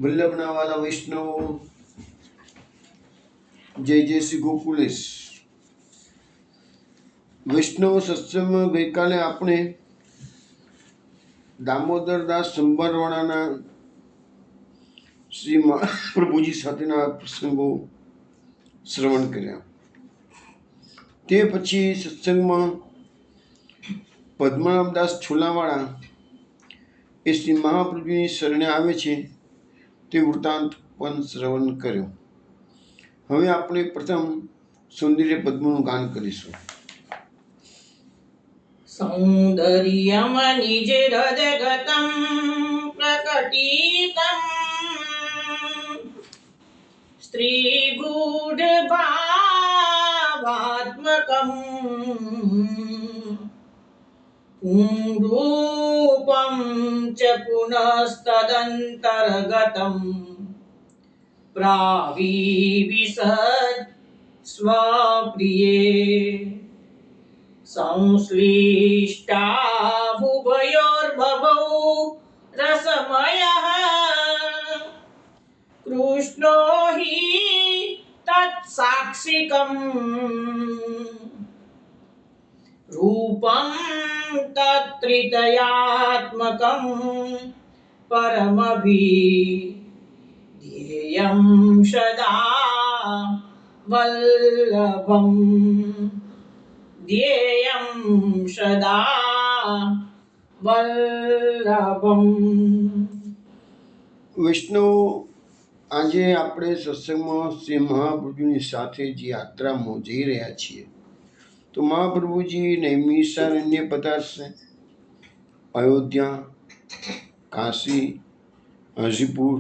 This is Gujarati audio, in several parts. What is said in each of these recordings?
વલ્લભના વાલા વૈષ્ણવો, જય જય શ્રી ગોકુલેશ. વૈષ્ણવ સત્સંગમાં ગઈકાલે આપણે દામોદરદાસ સંભારવાળાના શ્રી મહાપ્રભુજી સાથેના પ્રસંગો શ્રવણ કર્યા. તે પછી સત્સંગમાં પદ્મનાભદાસ છોલાવાળા એ શ્રી મહાપ્રભુની શરણે આવે છે તે વૃત્તાંત પણ શ્રવણ કર્યો. હવે આપણે પ્રથમ સૌંદર્ય પદ્મનું ગાન કરીશું. સૌંદર્યમ નિજ હૃદગતમ પ્રકટિતમ સ્ત્રી ગૂઢ ભાવાત્મકમ રૂપમ ચ પુનસ્તદંતર્ગતમ પ્રાવિવિશદ સ્વપ્રિયે સંશ્લિષ્ટાભુભયોર્ભવૌ રસમયઃ કૃષ્ણો હિ તત્સાક્ષિકમ રૂપમ તત્ત્રિતયાત્મકમ પરમભિધેયં સદા વલ્લભમ ધ્યેયં સદા વલ્લભમ. વૈષ્ણવ, આજે આપણે સત્સંગમાં શ્રી મહાપ્રભુની સાથે જે યાત્રામાં જઈ રહ્યા છીએ તો મહાપ્રભુજી નૈમિષારણ્ય પધારશે, અયોધ્યા, કાશી, હાજીપુર,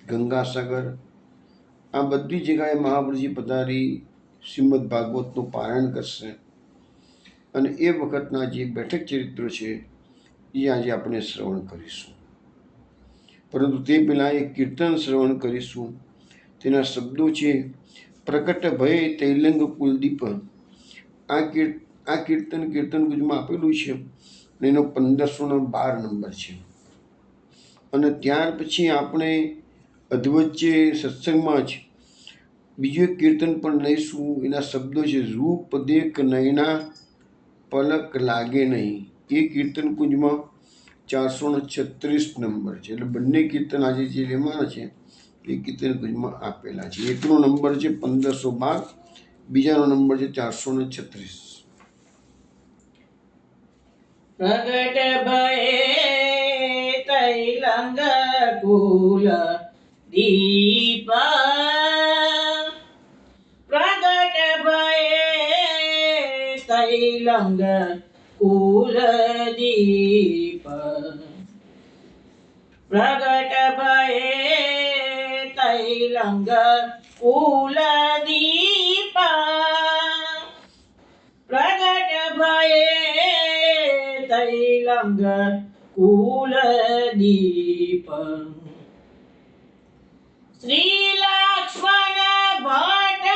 ગંગાસાગર આ બધી જગ્યાએ મહાપ્રભુજી પધારી શ્રીમદ ભાગવતનું પારાયણ કરશે અને એ વખતના જે બેઠક ચરિત્રો છે એ આજે આપણે શ્રવણ કરીશું. પરંતુ તે પહેલાં એક કીર્તન શ્રવણ કરીશું. તેના શબ્દો છે પ્રકટ ભય તૈલંગ કુલદીપ. આ કીર્તન ગુજમાં આપેલું છે અને એનો 1512 નંબર છે. અને ત્યાર પછી આપણે અધવચ્ચે સત્સંગમાં જ બીજું એક કીર્તન પણ લઈશું. એના શબ્દો છે રૂપ દેખ નયના પલક લાગે નહીં. એ કીર્તન કુંજમાં 436 નંબર છે. એટલે બંને કીર્તન આજે જે લેવાના છે એ કીર્તન કુંજમાં આપેલા છે. એકનો નંબર છે 1512, બીજાનો નંબર છે 436. પ્રગટ ભયે તૈલંગ કુલ દીપ પ્રગટ ભયે તૈલંગ કુલ દીપ પ્રગટ ભયે તૈલંગ કુલ દીપ પ્રગટ ભયે તૈલંગ કુલ દીપ શ્રી લક્ષ્મણ ભટ્ટ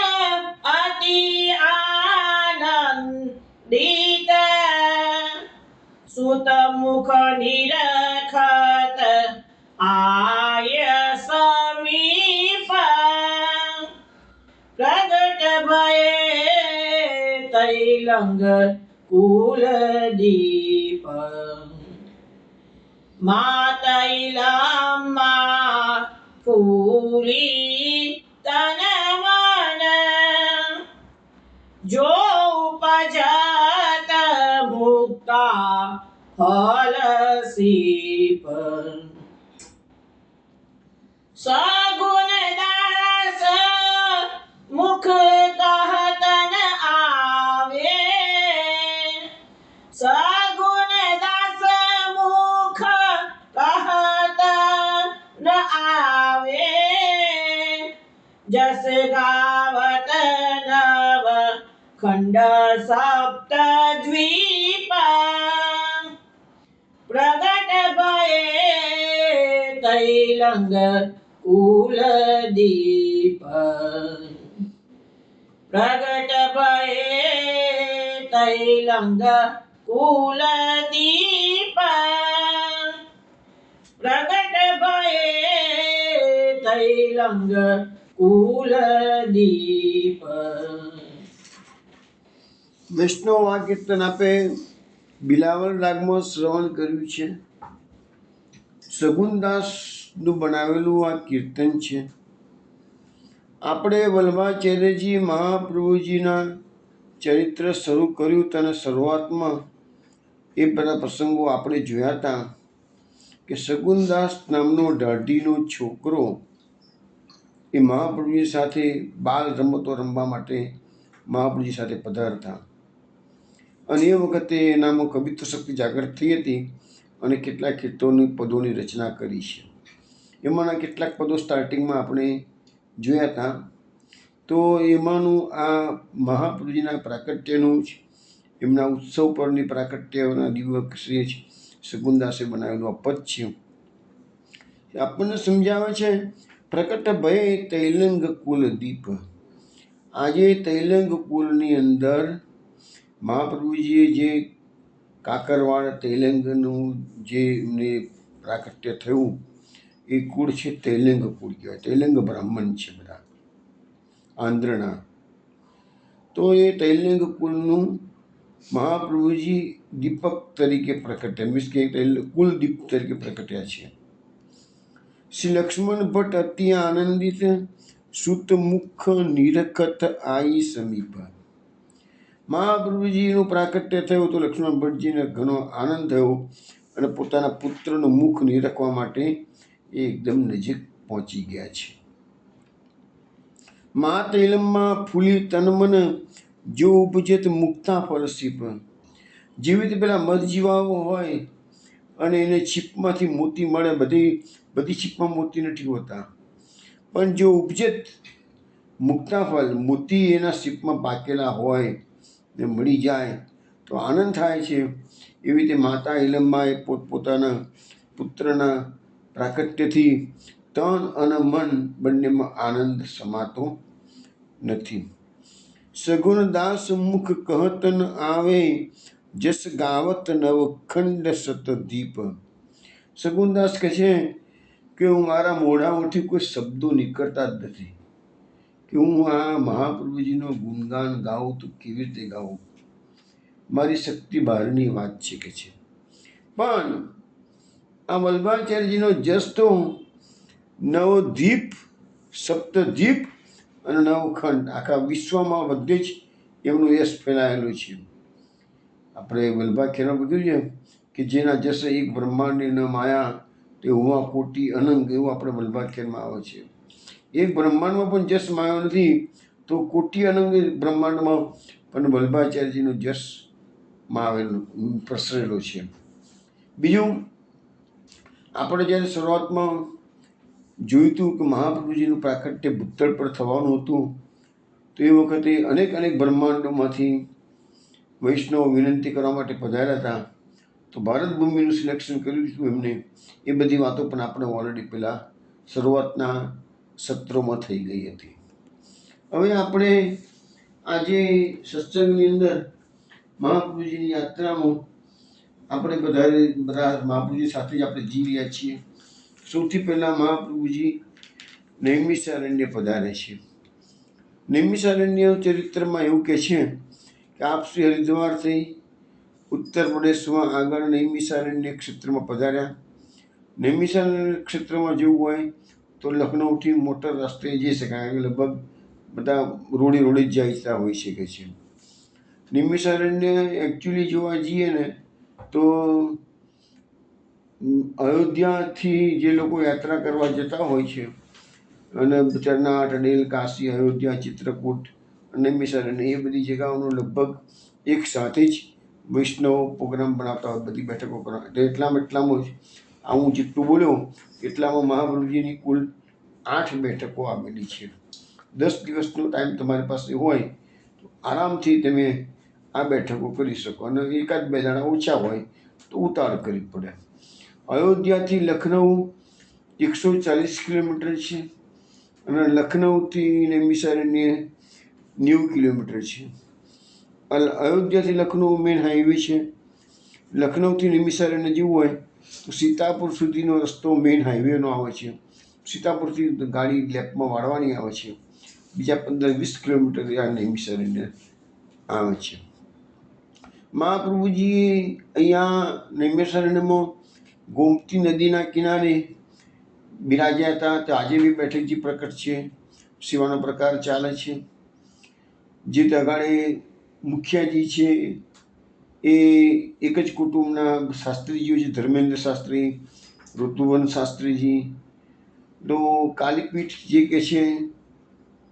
અતિ આનંદિત સુત મુખ નિરખત આય સમીપ પ્રગટ ભયે તૈલંગ કુલ દીપ મા તૈલમ્મા ફૂલી તન મન જો ઉપજત મુક્તા ફલ સીપ સગુણ દાસ મુખ કહતન આવે સગુણ દાસ મુખ કહતન આવે જસ ગાવત નવ ખંડ સપ્ત દ્વીપ પ્રગટ ભયે તૈલંગ કુલ દીપ પ્રગટ ભયે તૈલંગ કુલ દીપ પ્રગટ ભયે તૈલંગ કુલદીપ. વૈષ્ણવ આ કીર્તન આપે બિલાવલ રાગમાં શ્રવણ કર્યું છે. સગુણદાસનું બનાવેલું આ કીર્તન છે. આપણે વલ્લભાચાર્યજી મહાપ્રભુજીના ચરિત્ર શરૂ કર્યું તેના શરૂઆતમાં એ બધા પ્રસંગો આપણે જોયા હતા કે સગુણદાસ નામનો દાઢીનો છોકરો એ મહાપ્રભુજી સાથે બાલ રમતો રમવા માટે મહાપ્રભુજી સાથે પધારતા અને એ વખતે એનામાં કવિત્વ શક્તિ જાગૃત થઈ હતી અને કેટલાક કીર્તનોની પદોની રચના કરી છે. એમાંના કેટલાક પદો સ્ટાર્ટિંગમાં આપણે જોયા હતા. તો એમાંનું આ મહાપ્રભુજીના પ્રાકટ્યનું જ એમના ઉત્સવ પરની પ્રાકટ્યના દિવસે જ સગુણદાસે બનાવેલું આ પદ છે. આપણને સમજાવે છે પ્રકટ ભય તૈલંગ કુલ દીપ. આજે તૈલંગ કુલની અંદર મહાપ્રભુજીએ જે કાકરવાડ તૈલંગનું જે એમને પ્રાકટ્ય થયું એ કુળ છે તૈલંગ કુળ કહેવાય. તૈલંગ બ્રાહ્મણ છે બધા આંધ્રના. તો એ તૈલંગ કુલનું મહાપ્રભુજી દીપક તરીકે પ્રકટ્યા, મીન્સ કે કુલ દીપ તરીકે પ્રકટ્યા છે. શ્રી લક્ષ્મણ ભટ્ટ અતિ આનંદિત સુત મુખ નિરખત આઈ સમીપ. મહાપ્રભુજીનું પ્રાકટ્ય થયું તો લક્ષ્મણ ભટ્ટજીને ઘણો આનંદ થયો અને પોતાના પુત્રનું મુખ નિરખવા માટે એ એકદમ નજીક પહોંચી ગયા છે. મા તૈલમમાં ફૂલી તનમન જો ઉપજેત મુક્તા ફળસીપ. જેવી રીતે પેલા મધજીવાઓ હોય અને એને છીપમાંથી મોતી મળે, બધી છીપમાં મોતી નથી હોતા, પણ જો ઉપજેત મુક્તા ફળ, મોતી એના છીપમાં પાકેલા હોય ને મળી જાય તો આનંદ થાય છે. એવી રીતે માતા ઇલમમાં એ પોતપોતાના પુત્રના પ્રાકટ્યથી તન અને મન બંનેમાં આનંદ સમાતો નથી. સગુણદાસ મુખ કહત ન આવે જસ ગાવત નવખંડ સતદીપ. સગુણદાસ કહે છે કે હું મારા મોઢામાંથી કોઈ શબ્દો નીકળતા જ નથી કે હું આ મહાપ્રભુજીનો ગુણગાન ગાઉં તો કેવી રીતે ગાઉં, મારી શક્તિ બહારની વાત છે કે છે. પણ આ વલ્લભાચાર્યજીનો જસ તો નવદીપ, સપ્તદીપ અને નવખંડ આખા વિશ્વમાં બધે જ એમનું યશ ફેલાયેલું છે. આપણે વલ્લભાખ્યાનમાં બધું છે કે જેના જસ એક બ્રહ્માંડની ન માયા તે હોવા કોટી અનંગ, એવું આપણે વલ્લભાખ્યાનમાં આવે છે. એક બ્રહ્માંડમાં પણ જસ માયો નથી તો કોટી અનંગ બ્રહ્માંડમાં પણ વલ્લભાચાર્યજીનો જસમાં આવેલો પ્રસરેલો છે. બીજું, આપણે જ્યારે શરૂઆતમાં જોયું હતું કે મહાપ્રભુજીનું પ્રાકટ્ય ભૂતળ પર થવાનું હતું તો એ વખતે અનેક બ્રહ્માંડોમાંથી વૈષ્ણવ વિનંતી કરવા માટે પધાર્યા હતા. તો ભારત ભૂમિનું સિલેક્શન કર્યું હતું એમને. એ બધી વાતો પણ આપણે ઓલરેડી પહેલાં શરૂઆતના સત્રોમાં થઈ ગઈ હતી. હવે આપણે આજે સત્સંગની અંદર મહાપ્રભુજીની યાત્રામાં આપણે બધા મહાપ્રભુજી સાથે જ આપણે જી રહ્યા છીએ. સૌથી પહેલાં મહાપ્રભુજી નૈમિષારણ્ય પધારે છે. નૈમિષારણ્ય ચરિત્રમાં એવું કહે છે કે આપ શ્રી હરિદ્વારથી ઉત્તર પ્રદેશમાં આગળ નૈમિષારણ્ય ક્ષેત્રમાં પધાર્યા. નૈમિષારણ્ય ક્ષેત્રમાં જવું હોય તો લખનઉથી મોટર રસ્તે જઈ શકાય, લગભગ બધા રોડે જ જતા હોઈ શકે છે. નૈમિષારણ્ય એકચ્યુઅલી જોવા જઈએ ને તો અયોધ્યાથી જે લોકો યાત્રા કરવા જતા હોય છે અને ચરનાટ, અડેલ, કાશી, અયોધ્યા, ચિત્રકૂટ, નૈમિષારણ્ય એ બધી જગાઓનું લગભગ એક સાથે જ વૈષ્ણવ પ્રોગ્રામ બનાવતા હોય, બધી બેઠકો કરવા. એટલામાં જ આ હું જેટલું બોલ્યો એટલામાં મહાપ્રભુજીની કુલ 8 બેઠકો આવેલી છે. 10 દિવસનો ટાઈમ તમારી પાસે હોય તો આરામથી તમે આ બેઠકો કરી શકો અને એકાદ બે દાડા ઓછા હોય તો ઉતાર કરવી પડે. અયોધ્યાથી લખનઉ 140 કિલોમીટર છે અને લખનઉથી નૈમિષારણ્ય 90 કિલોમીટર છે. અયોધ્યાથી લખનઉ મેન હાઈવે છે. લખનઉથી નૈમિષારણ્ય જવું હોય તો સીતાપુર સુધીનો રસ્તો મેન હાઈવેનો આવે છે સીતાપુરથી ગાડી લેપમાં વાળવાની આવે છે, બીજા 15-20 કિલોમીટર આ નૈમિષારણ્ય આવે છે. મહાપ્રભુજી અહીંયા નૈમિષારણ્યમાં ગોમતી નદીના કિનારે બિરાજ્યા હતા. તો આજે બી બેઠકજી પ્રકટ છે, સેવાનો પ્રકાર ચાલે છે. જે તગાડે મુખિયાજી છે એ એક જ કુટુંબના શાસ્ત્રીજીઓ છે, ધર્મેન્દ્ર શાસ્ત્રી, ઋતુવન શાસ્ત્રીજી. તો કાલીપીઠ જે કે છે,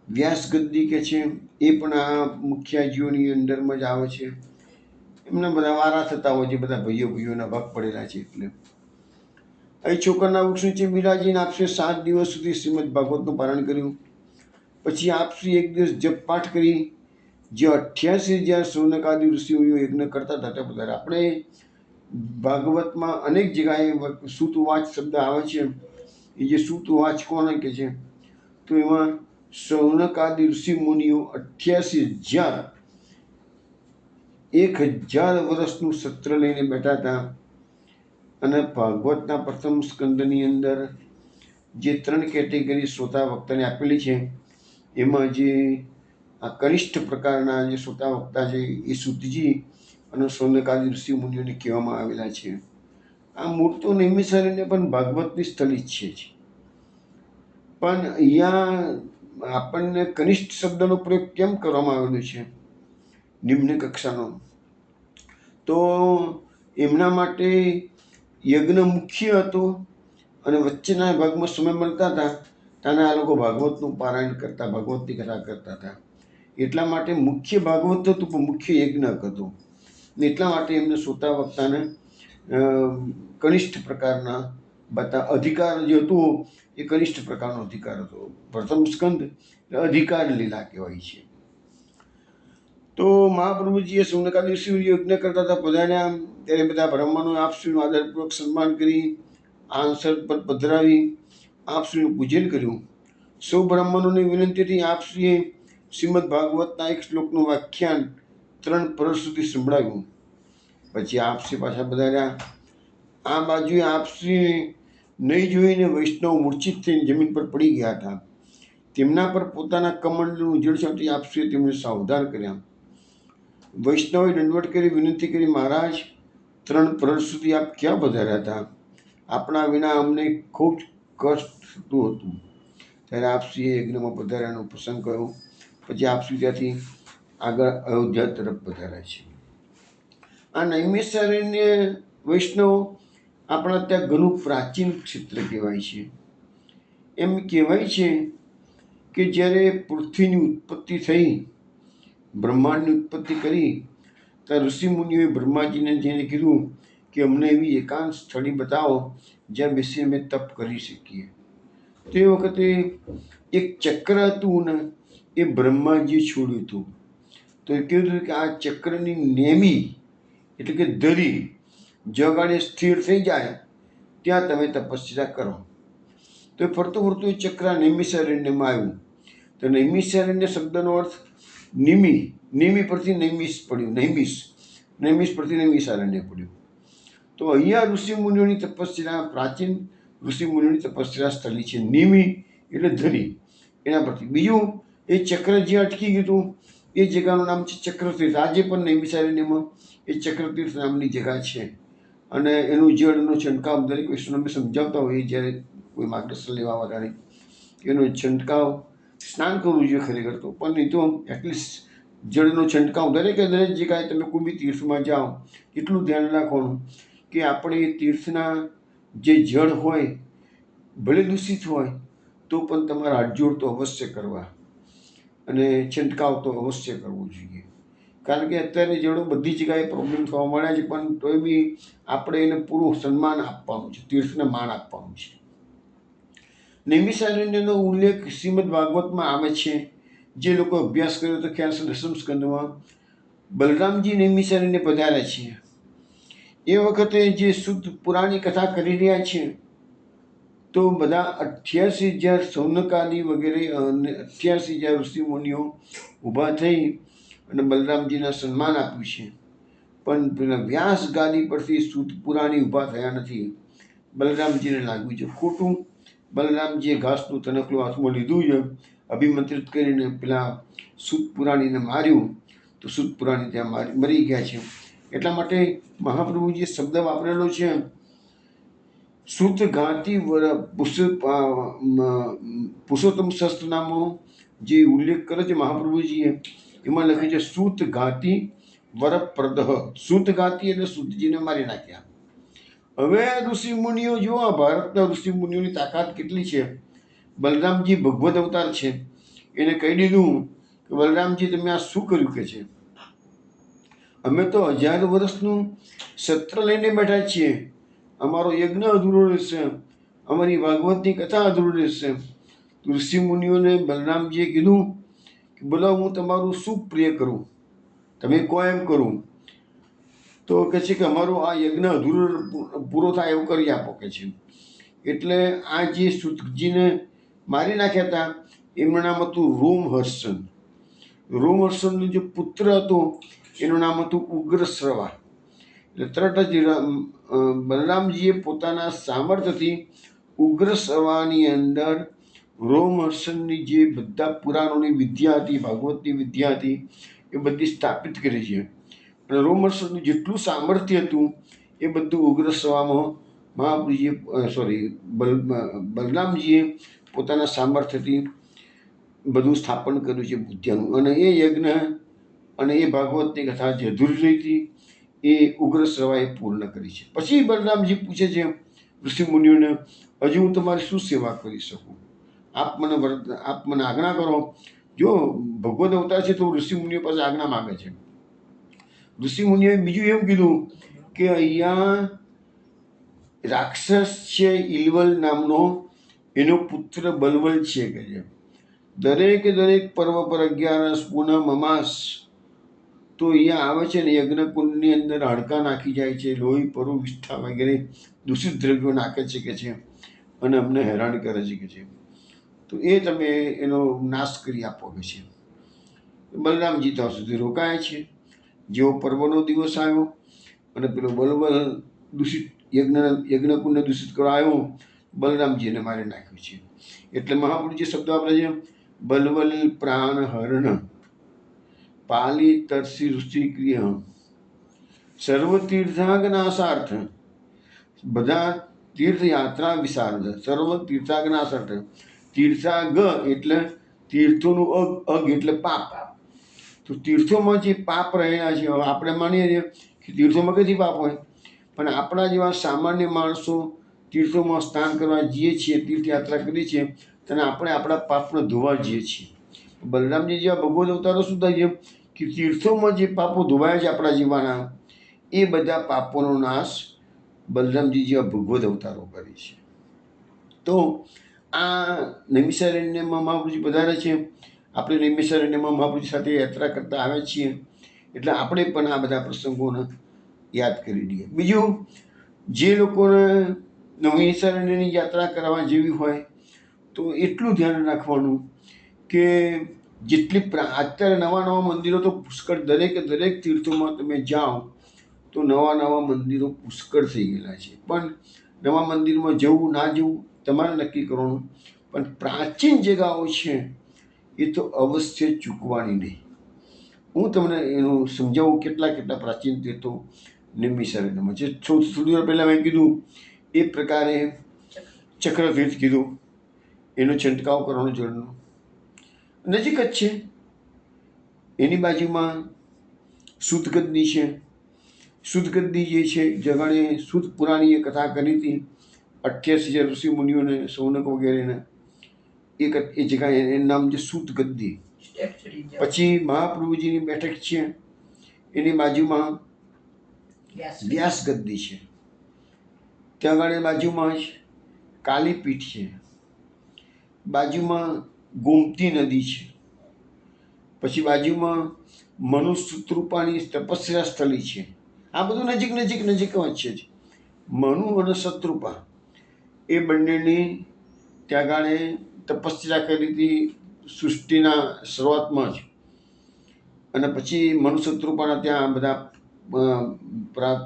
વ્યાસ ગદ્દી કે છે, એ પણ આ મુખિયાજીઓની અંદરમાં જ આવે છે. એમના બધા વારા થતા હોય છે, બધા ભાઈઓના ભાગ પડેલા છે. એટલે અહીં છોકરના વૃક્ષ નીચે બિરાજીને આપશે 7 દિવસ સુધી શ્રીમદ ભાગવતનું પારણ કર્યું. પછી આપશ્રી એક દિવસ જપ પાઠ કરી, જે 88,000 સૌનકાદિ ઋષિઓ યજ્ઞ કરતા હતા બધા. આપણે ભાગવતમાં અનેક જગ્યાએ સુતવાચ શબ્દ આવે છે. એ જે સુતવાચ કોને કે છે? તો એમાં સૌનકાદિ ઋષિ મુનિઓ 88,000 1,000 વર્ષનું સત્ર લઈને બેઠા હતા. અને ભાગવતના પ્રથમ સ્કંદની અંદર જે 3 કેટેગરી શ્રોતા વક્તાને આપેલી છે, એમાં જે આ કનિષ્ઠ પ્રકારના જે શ્રોતા વક્તા છે એ સુતજી અને સૌનકાદિ ઋષિ મુનિઓને કહેવામાં આવેલા છે. આ મૂળ તો નૈમિષારણ્ય પણ ભાગવતની સ્થળી જ છે. પણ અહીંયા આપણને કનિષ્ઠ શબ્દનો પ્રયોગ કેમ કરવામાં આવેલો છે, નિમ્ન કક્ષાનો? તો એમના માટે યજ્ઞ મુખ્ય હતો અને વચ્ચેના ભાગમાં સમય મળતા હતા ત્યારે આ લોકો ભાગવતનું પારાયણ કરતા, ભાગવતની કથા કરતા હતા. એટલા માટે મુખ્ય ભાગવત હતું, પણ મુખ્ય યજ્ઞ હતો. એટલા માટે એમને શ્રોતા વક્તાને કનિષ્ઠ પ્રકારના બધા અધિકાર જે હતો એ કનિષ્ઠ પ્રકારનો અધિકાર હતો. પ્રથમ સ્કંદ અધિકાર લીલા કહેવાય છે. તો મહાપ્રભુજીએ સૌનકાદિ ઋષિઓ યજ્ઞ કરતા હતા, પધાર્યા ત્યારે બધા બ્રાહ્મણોએ આપશ્રીનું આદરપૂર્વક સન્માન કરી, આસન પર પધરાવી આપશ્રીનું પૂજન કર્યું. સૌ બ્રાહ્મણોની વિનંતીથી આપશ્રીએ શ્રીમદ ભાગવતના એક શ્લોકનું વ્યાખ્યાન 3 વર્ષ સુધી સંભળાવ્યું. પછી આપશ્રી પાછા પધાર્યા. આ બાજુએ આપશ્રીને નહીં જોઈને વૈષ્ણવ મૂર્છિત થઈને જમીન પર પડી ગયા હતા. તેમના પર પોતાના કમંડલનું ઉજળ છાંટી આપશ્રીએ તેમને સાવધાન કર્યા. વૈષ્ણવે દંડવત કરી વિનંતી કરી, મહારાજ 3 વર્ષ સુધી આપ ક્યાં પધાર્યા હતા? આપણા વિના અમને ખૂબ કષ્ટ થતું હતું. ત્યારે આપશ્રીએ યજ્ઞમાં પધાર્યાનો પ્રસંગ કહ્યો. પછી આપશ્રી ત્યાંથી આગળ અયોધ્યા તરફ પધાર્યા છે. આ નૈમિષારણ્ય વૈષ્ણવ આપણા ત્યાં ઘણું પ્રાચીન ક્ષેત્ર કહેવાય છે. એમ કહેવાય છે કે જ્યારે પૃથ્વીની ઉત્પત્તિ થઈ, બ્રહ્માંડની ઉત્પત્તિ કરી, ત્યારે ઋષિમુનિઓએ બ્રહ્માજીને જઈને કીધું કે અમને એવી એકાંત સ્થળી બતાવો જ્યાં બેસી અમે તપ કરી શકીએ. તે વખતે એક ચક્ર હતું ને એ બ્રહ્માજીએ છોડ્યું હતું. તો એ કીધું કે આ ચક્રની નેમી એટલે કે ધરી જગાડે સ્થિર થઈ જાય ત્યાં તમે તપસ્યા કરો. તો એ ફરતું ફરતું એ ચક્ર નૈમિષારણ્યમાં આવ્યું. તો નૈમિષારણ્ય શબ્દનો અર્થ નિમી પરથી નૈમિષ પડ્યું, નૈમિષ પરથી નૈમિષારણ્ય પડ્યું. તો અહીંયા ઋષિમુનિઓની તપસ્યા, પ્રાચીન ઋષિમુનિઓની તપસ્યા સ્થળી છે. નિમી એટલે ધરી, એના પરથી. બીજું, એ ચક્ર જે અટકી ગયું હતું એ જગ્યાનું નામ છે ચક્રતીર્થ. આજે પણ નૈમિષારણ્યમાં એ ચક્રતીર્થ નામની જગ્યા છે. અને એનું જળનો છંટકાવ દરેક વૈષ્ણવ સમજાવતા હોય જ્યારે કોઈ માર્ગદર્શન લેવા વાળાને, એનો છંટકાવ સ્નાન કરવું જોઈએ ખરેખર તો, પણ નહીં તો એટલીસ્ટ જળનો છંટકાવ દરેક જગ્યાએ તમે કોઈ બી તીર્થમાં જાઓ એટલું ધ્યાન રાખવાનું કે આપણે એ તીર્થના જે જળ હોય ભલે દૂષિત હોય તો પણ તમારા હાથજોડ તો અવશ્ય કરવા અને છંટકાવ તો અવશ્ય કરવો જોઈએ. કારણ કે અત્યારે જળો બધી જગ્યાએ પ્રોબ્લેમ થવા મળ્યા છે, પણ તોય બી આપણે એને પૂરું સન્માન આપવાનું છે, તીર્થને માન આપવાનું છે. નૈમિષારણ્યનો ઉલ્લેખ શ્રીમદ ભાગવતમાં આવે છે. જે લોકો અભ્યાસ કર્યો તો ખ્યાલ છે 10મ સ્કંદમાં બલરામજી નૈમિષારણ્ય પધાર્યા છે. એ વખતે જે શુદ્ધ પુરાણી કથા કરી રહ્યા છે તો બધા 88,000 સૌનકાદી વગેરે અને 88,000 ઋષિમુનિઓ ઊભા થઈ અને બલરામજીના સન્માન આપ્યું છે. પણ પેલા વ્યાસ ગાદી પરથી શુદ્ધ પુરાણી ઊભા થયા નથી. બલરામજીને લાગ્યું છે ખોટું, બલરામજીએ ઘાસનું તનકલું હાથમાં લીધું છે, અભિમંત્રિત કરીને પેલા સૂત પુરાણીને માર્યું, તો સૂત પુરાણી ત્યાં મરી ગયા છે. એટલા માટે મહાપ્રભુજીએ શબ્દ વાપરેલો છે, સૂત ઘાતી પુરુષોત્તમ સહસ્ત્રનામો જે ઉલ્લેખ કરે છે મહાપ્રભુજીએ, એમાં લખે છે સૂત ઘાતી વરપ્રદ. સૂત ઘાતી એટલે સૂતજીને મારી નાખ્યા. હવે ઋષિ મુનિઓ જો આ ભારતના ઋષિ મુનિઓની તાકાત કેટલી છે. બલરામજી ભગવદ અવતાર છે, એને કહી દીધું કે બલરામજી તમે આ શું કર્યું કે છે, અમે તો 1000 વર્ષનું સત્ર લઈને બેઠા છીએ, અમારો યજ્ઞ અધૂરો રહેશે, અમારી ભાગવતની કથા અધૂરી રહેશે. ઋષિ મુનિઓને બલરામજીએ કીધું કે બોલો હું તમારું શું પ્રિય કરું, તમે કહો એમ કરું. તો કહે છે કે અમારો આ યજ્ઞ અધૂરો પૂરો થાય એવું કરી આપો કે છે. એટલે આ જે સૂતજીને મારી નાખ્યા હતા એમનું નામ હતું રોમહર્ષણ. રોમહર્ષણનો જે પુત્ર હતો એનું નામ હતું ઉગ્રશ્રવા. એટલે તરત જ બલરામજીએ પોતાના સામર્થ્યથી ઉગ્રશ્રવાની અંદર રોમહર્ષણની જે બધા પુરાણોની વિદ્યા હતી, ભાગવતની વિદ્યા હતી, એ બધી સ્થાપિત કરી છે. અને રોમહર્ષણનું જેટલું સામર્થ્ય હતું એ બધું ઉગ્રશ્રવામાં બલરામજીએ પોતાના સામર્થ્યથી બધું સ્થાપન કર્યું છે બુદ્ધિયાનું. અને એ યજ્ઞ અને એ ભાગવતની કથા જે અધૂરી રહી હતી એ ઉગ્રશ્રવાએ પૂર્ણ કરી છે. પછી બલરામજી પૂછે છે ઋષિ મુનિઓને, હજુ હું તમારી શું સેવા કરી શકું, આપ મને આજ્ઞા કરો. જો ભગવદ અવતાર છે તો ઋષિ મુનિઓ પાસે આજ્ઞા માગે છે. ઋષિ મુનિઓએ બીજું એવું કીધું કે અહીંયા રાક્ષસ છે ઇલવલ નામનો, એનો પુત્ર બલવલ છે કે છે. દરેક પર્વ પર 11 પૂનમ અમાસ તો અહીંયા આવે છે ને યજ્ઞકુંડની અંદર હાડકાં નાખી જાય છે, લોહી પરુ વિષ્ઠા વગેરે દૂષિત દ્રવ્યો નાખે છે કે છે, અને અમને હેરાન કરે છે કે છે. તો એ તમે એનો નાશ કરી આપો કે છે. બલરામજી ત્યાં સુધી રોકાય છે. જેવો પર્વનો દિવસ આવ્યો અને પેલો બલવલ દૂષિત યજ્ઞકુંડને દૂષિત કરવા આવ્યો, બલરામજીને મારી નાખ્યું છે. એટલે મહાપુરુષજી શબ્દ વાપરે છે, બલવલ પ્રાણ હરણ પાલી તરસી ઋષિ ક્રિય સર્વ તીર્થાગનાશાર્થ. બધા તીર્થયાત્રા વિશારદ, સર્વ તીર્થાગનાશાર્થ. તીર્થાગ એટલે તીર્થોનું અગ એટલે પાપ. તો તીર્થોમાં જે પાપ રહેલા છે, હવે આપણે માનીએ છીએ કે તીર્થોમાં કઈથી પાપ હોય, પણ આપણા જેવા સામાન્ય માણસો તીર્થોમાં સ્નાન કરવા જઈએ છીએ, તીર્થયાત્રા કરીએ છીએ, અને આપણે આપણા પાપને ધોવા જઈએ છીએ. બલરામજી જેવા ભગવદ અવતારો શું થાય છે કે તીર્થોમાં જે પાપો ધોવાયા છે આપણા જીવાના, એ બધા પાપોનો નાશ બલરામજી જેવા ભગવદ અવતારો કરે છે. તો આ નૈમિષારણ્યમાં મહાપુરુષજી પધારે છે. આપણે નૈમિષારણ્યમાં મહાપુરુષ સાથે યાત્રા કરતા આવે છીએ, એટલે આપણે પણ આ બધા પ્રસંગોને યાદ કરી દઈએ. બીજું, જે લોકોને નૈમિષારણ્યની યાત્રા કરવા જેવી હોય તો એટલું ધ્યાન રાખવાનું કે જેટલી અત્યારે નવા મંદિરો તો પુષ્કળ, દરેક તીર્થોમાં તમે જાઓ તો નવા મંદિરો પુષ્કળ થઈ ગયેલા છે. પણ નવા મંદિરમાં જવું ના જવું તમારે નક્કી કરવાનું. પણ પ્રાચીન જગાઓ છે એ તો અવશ્ય ચૂકવાની નહીં. હું તમને એનું સમજાવું કેટલા પ્રાચીન તીર્થો નૈમિષારણ્યમાં છે. થોડી વાર પહેલાં મેં કીધું એ પ્રકારે ચક્રતીર્થ કીધું, એનો છંટકાવ કરવાનો જળનો નજીક જ છે. એની બાજુમાં સૂતગદ્દી છે. સૂતગદ્દી જે છે જગાણે સૂત પુરાણીએ કથા કરી હતી 88,000 ઋષિ મુનિઓને, સૌનક વગેરેને. એ જગ્યાએ એનું નામ છે સૂતગદ્દી. પછી મહાપ્રભુજીની બેઠક છે, એની બાજુમાં વ્યાસગદ્દી છે. ત્યાં આગળ બાજુમાં જ કાલીપીઠ છે. બાજુમાં ગોમતી નદી છે. પછી બાજુમાં મનુ શત્રુપાની તપસ્યા સ્થળી છે. આ બધું નજીક જ છે. મનુ અને શત્રુપા એ બંનેની ત્યાં ગાળે તપસ્યા કરી હતી સૃષ્ટિના શરૂઆતમાં જ. અને પછી મનુ શત્રુપાના ત્યાં બધા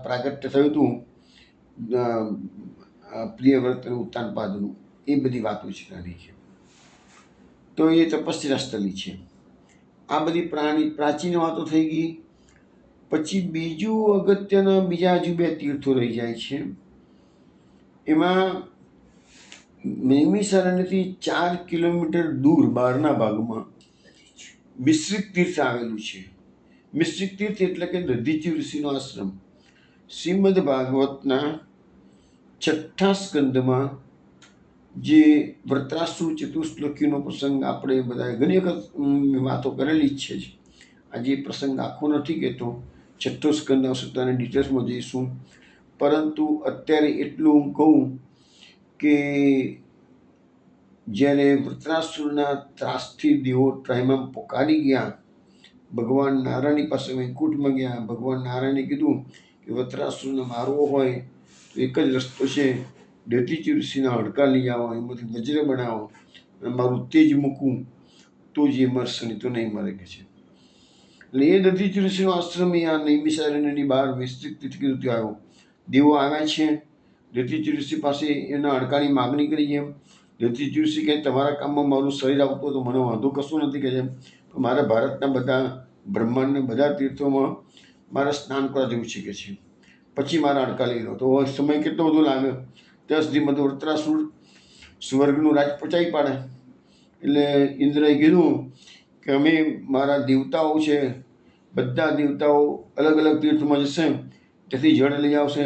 પ્રાગટ્ય થયું હતું પ્રિયવ્રત અને ઉત્તાનપાદનું. એ બધી વાતો છે નાની છે. તો એ તપસ્યા સ્થળી છે. આ બધી પ્રાચીન વાતો થઈ ગઈ. પછી બીજું અગત્યના બીજા હજુ 2 તીર્થો રહી જાય છે. એમાં નૈમિષારણ્યથી 4 કિલોમીટર દૂર બહારના ભાગમાં મિશ્રિક તીર્થ આવેલું છે. મિશ્રિક તીર્થ એટલે કે દધીચી ઋષિનો આશ્રમ. શ્રીમદ ભાગવતના 6ઠા સ્કંદમાં જે વૃત્રાસુર ચતુશ્લોકીનો પ્રસંગ આપણે બધા ઘણી વખત વાતો કરેલી જ છે. આજે પ્રસંગ આખો નથી કહેતો, 6ઠ્ઠો સ્કંદ આવશે તો આને ડિટેલ્સમાં જઈશું. પરંતુ અત્યારે એટલું હું કહું કે જ્યારે વૃત્રાસુરના ત્રાસથી દેવો ત્રાહિમામ પોકારી ગયા, ભગવાન નારાયણની પાસે વૈકુંઠમાં ગયા. ભગવાન નારાયણે કીધું કે વૃત્રાસુરને મારવો હોય તો એક જ રસ્તો છે, દધીચી ઋષિના હાડકાં લઈ આવો, એમાંથી વજ્ર બનાવો અને મારું તેજ મૂકવું તો જ એ મરશે, નહીં તો નહીં મરે કે છે. એટલે એ દધીચી ઋષિનો આશ્રમ આ નૈમિષારણ્યની બહાર વિસ્તૃત કીધું ત્યાં આવ્યો. દેવો આવ્યા છે, દધીચી ઋષિ પાસે એના હાડકાની માગણી કરી છે. દધીચી ઋષિ કહે તમારા કામમાં મારું શરીર આવતું તો મને વાંધો કશું નથી કે છે, પણ મારા ભારતના બધા બ્રહ્માંડના બધા તીર્થોમાં મારે સ્નાન કરવા જેવું છે કે છે, પછી મારા હાડકાં લઈ લો. તો સમય કેટલો બધો લાગે, ત્યાં સુધી બધું વૃત્રાસુર સ્વર્ગનું રાજ પચાવી પાડે. એટલે ઇન્દ્રએ કીધું કે અમે મારા દેવતાઓ છે, બધા દેવતાઓ અલગ અલગ તીર્થમાં જશે, ત્યાંથી જળ લઈ આવશે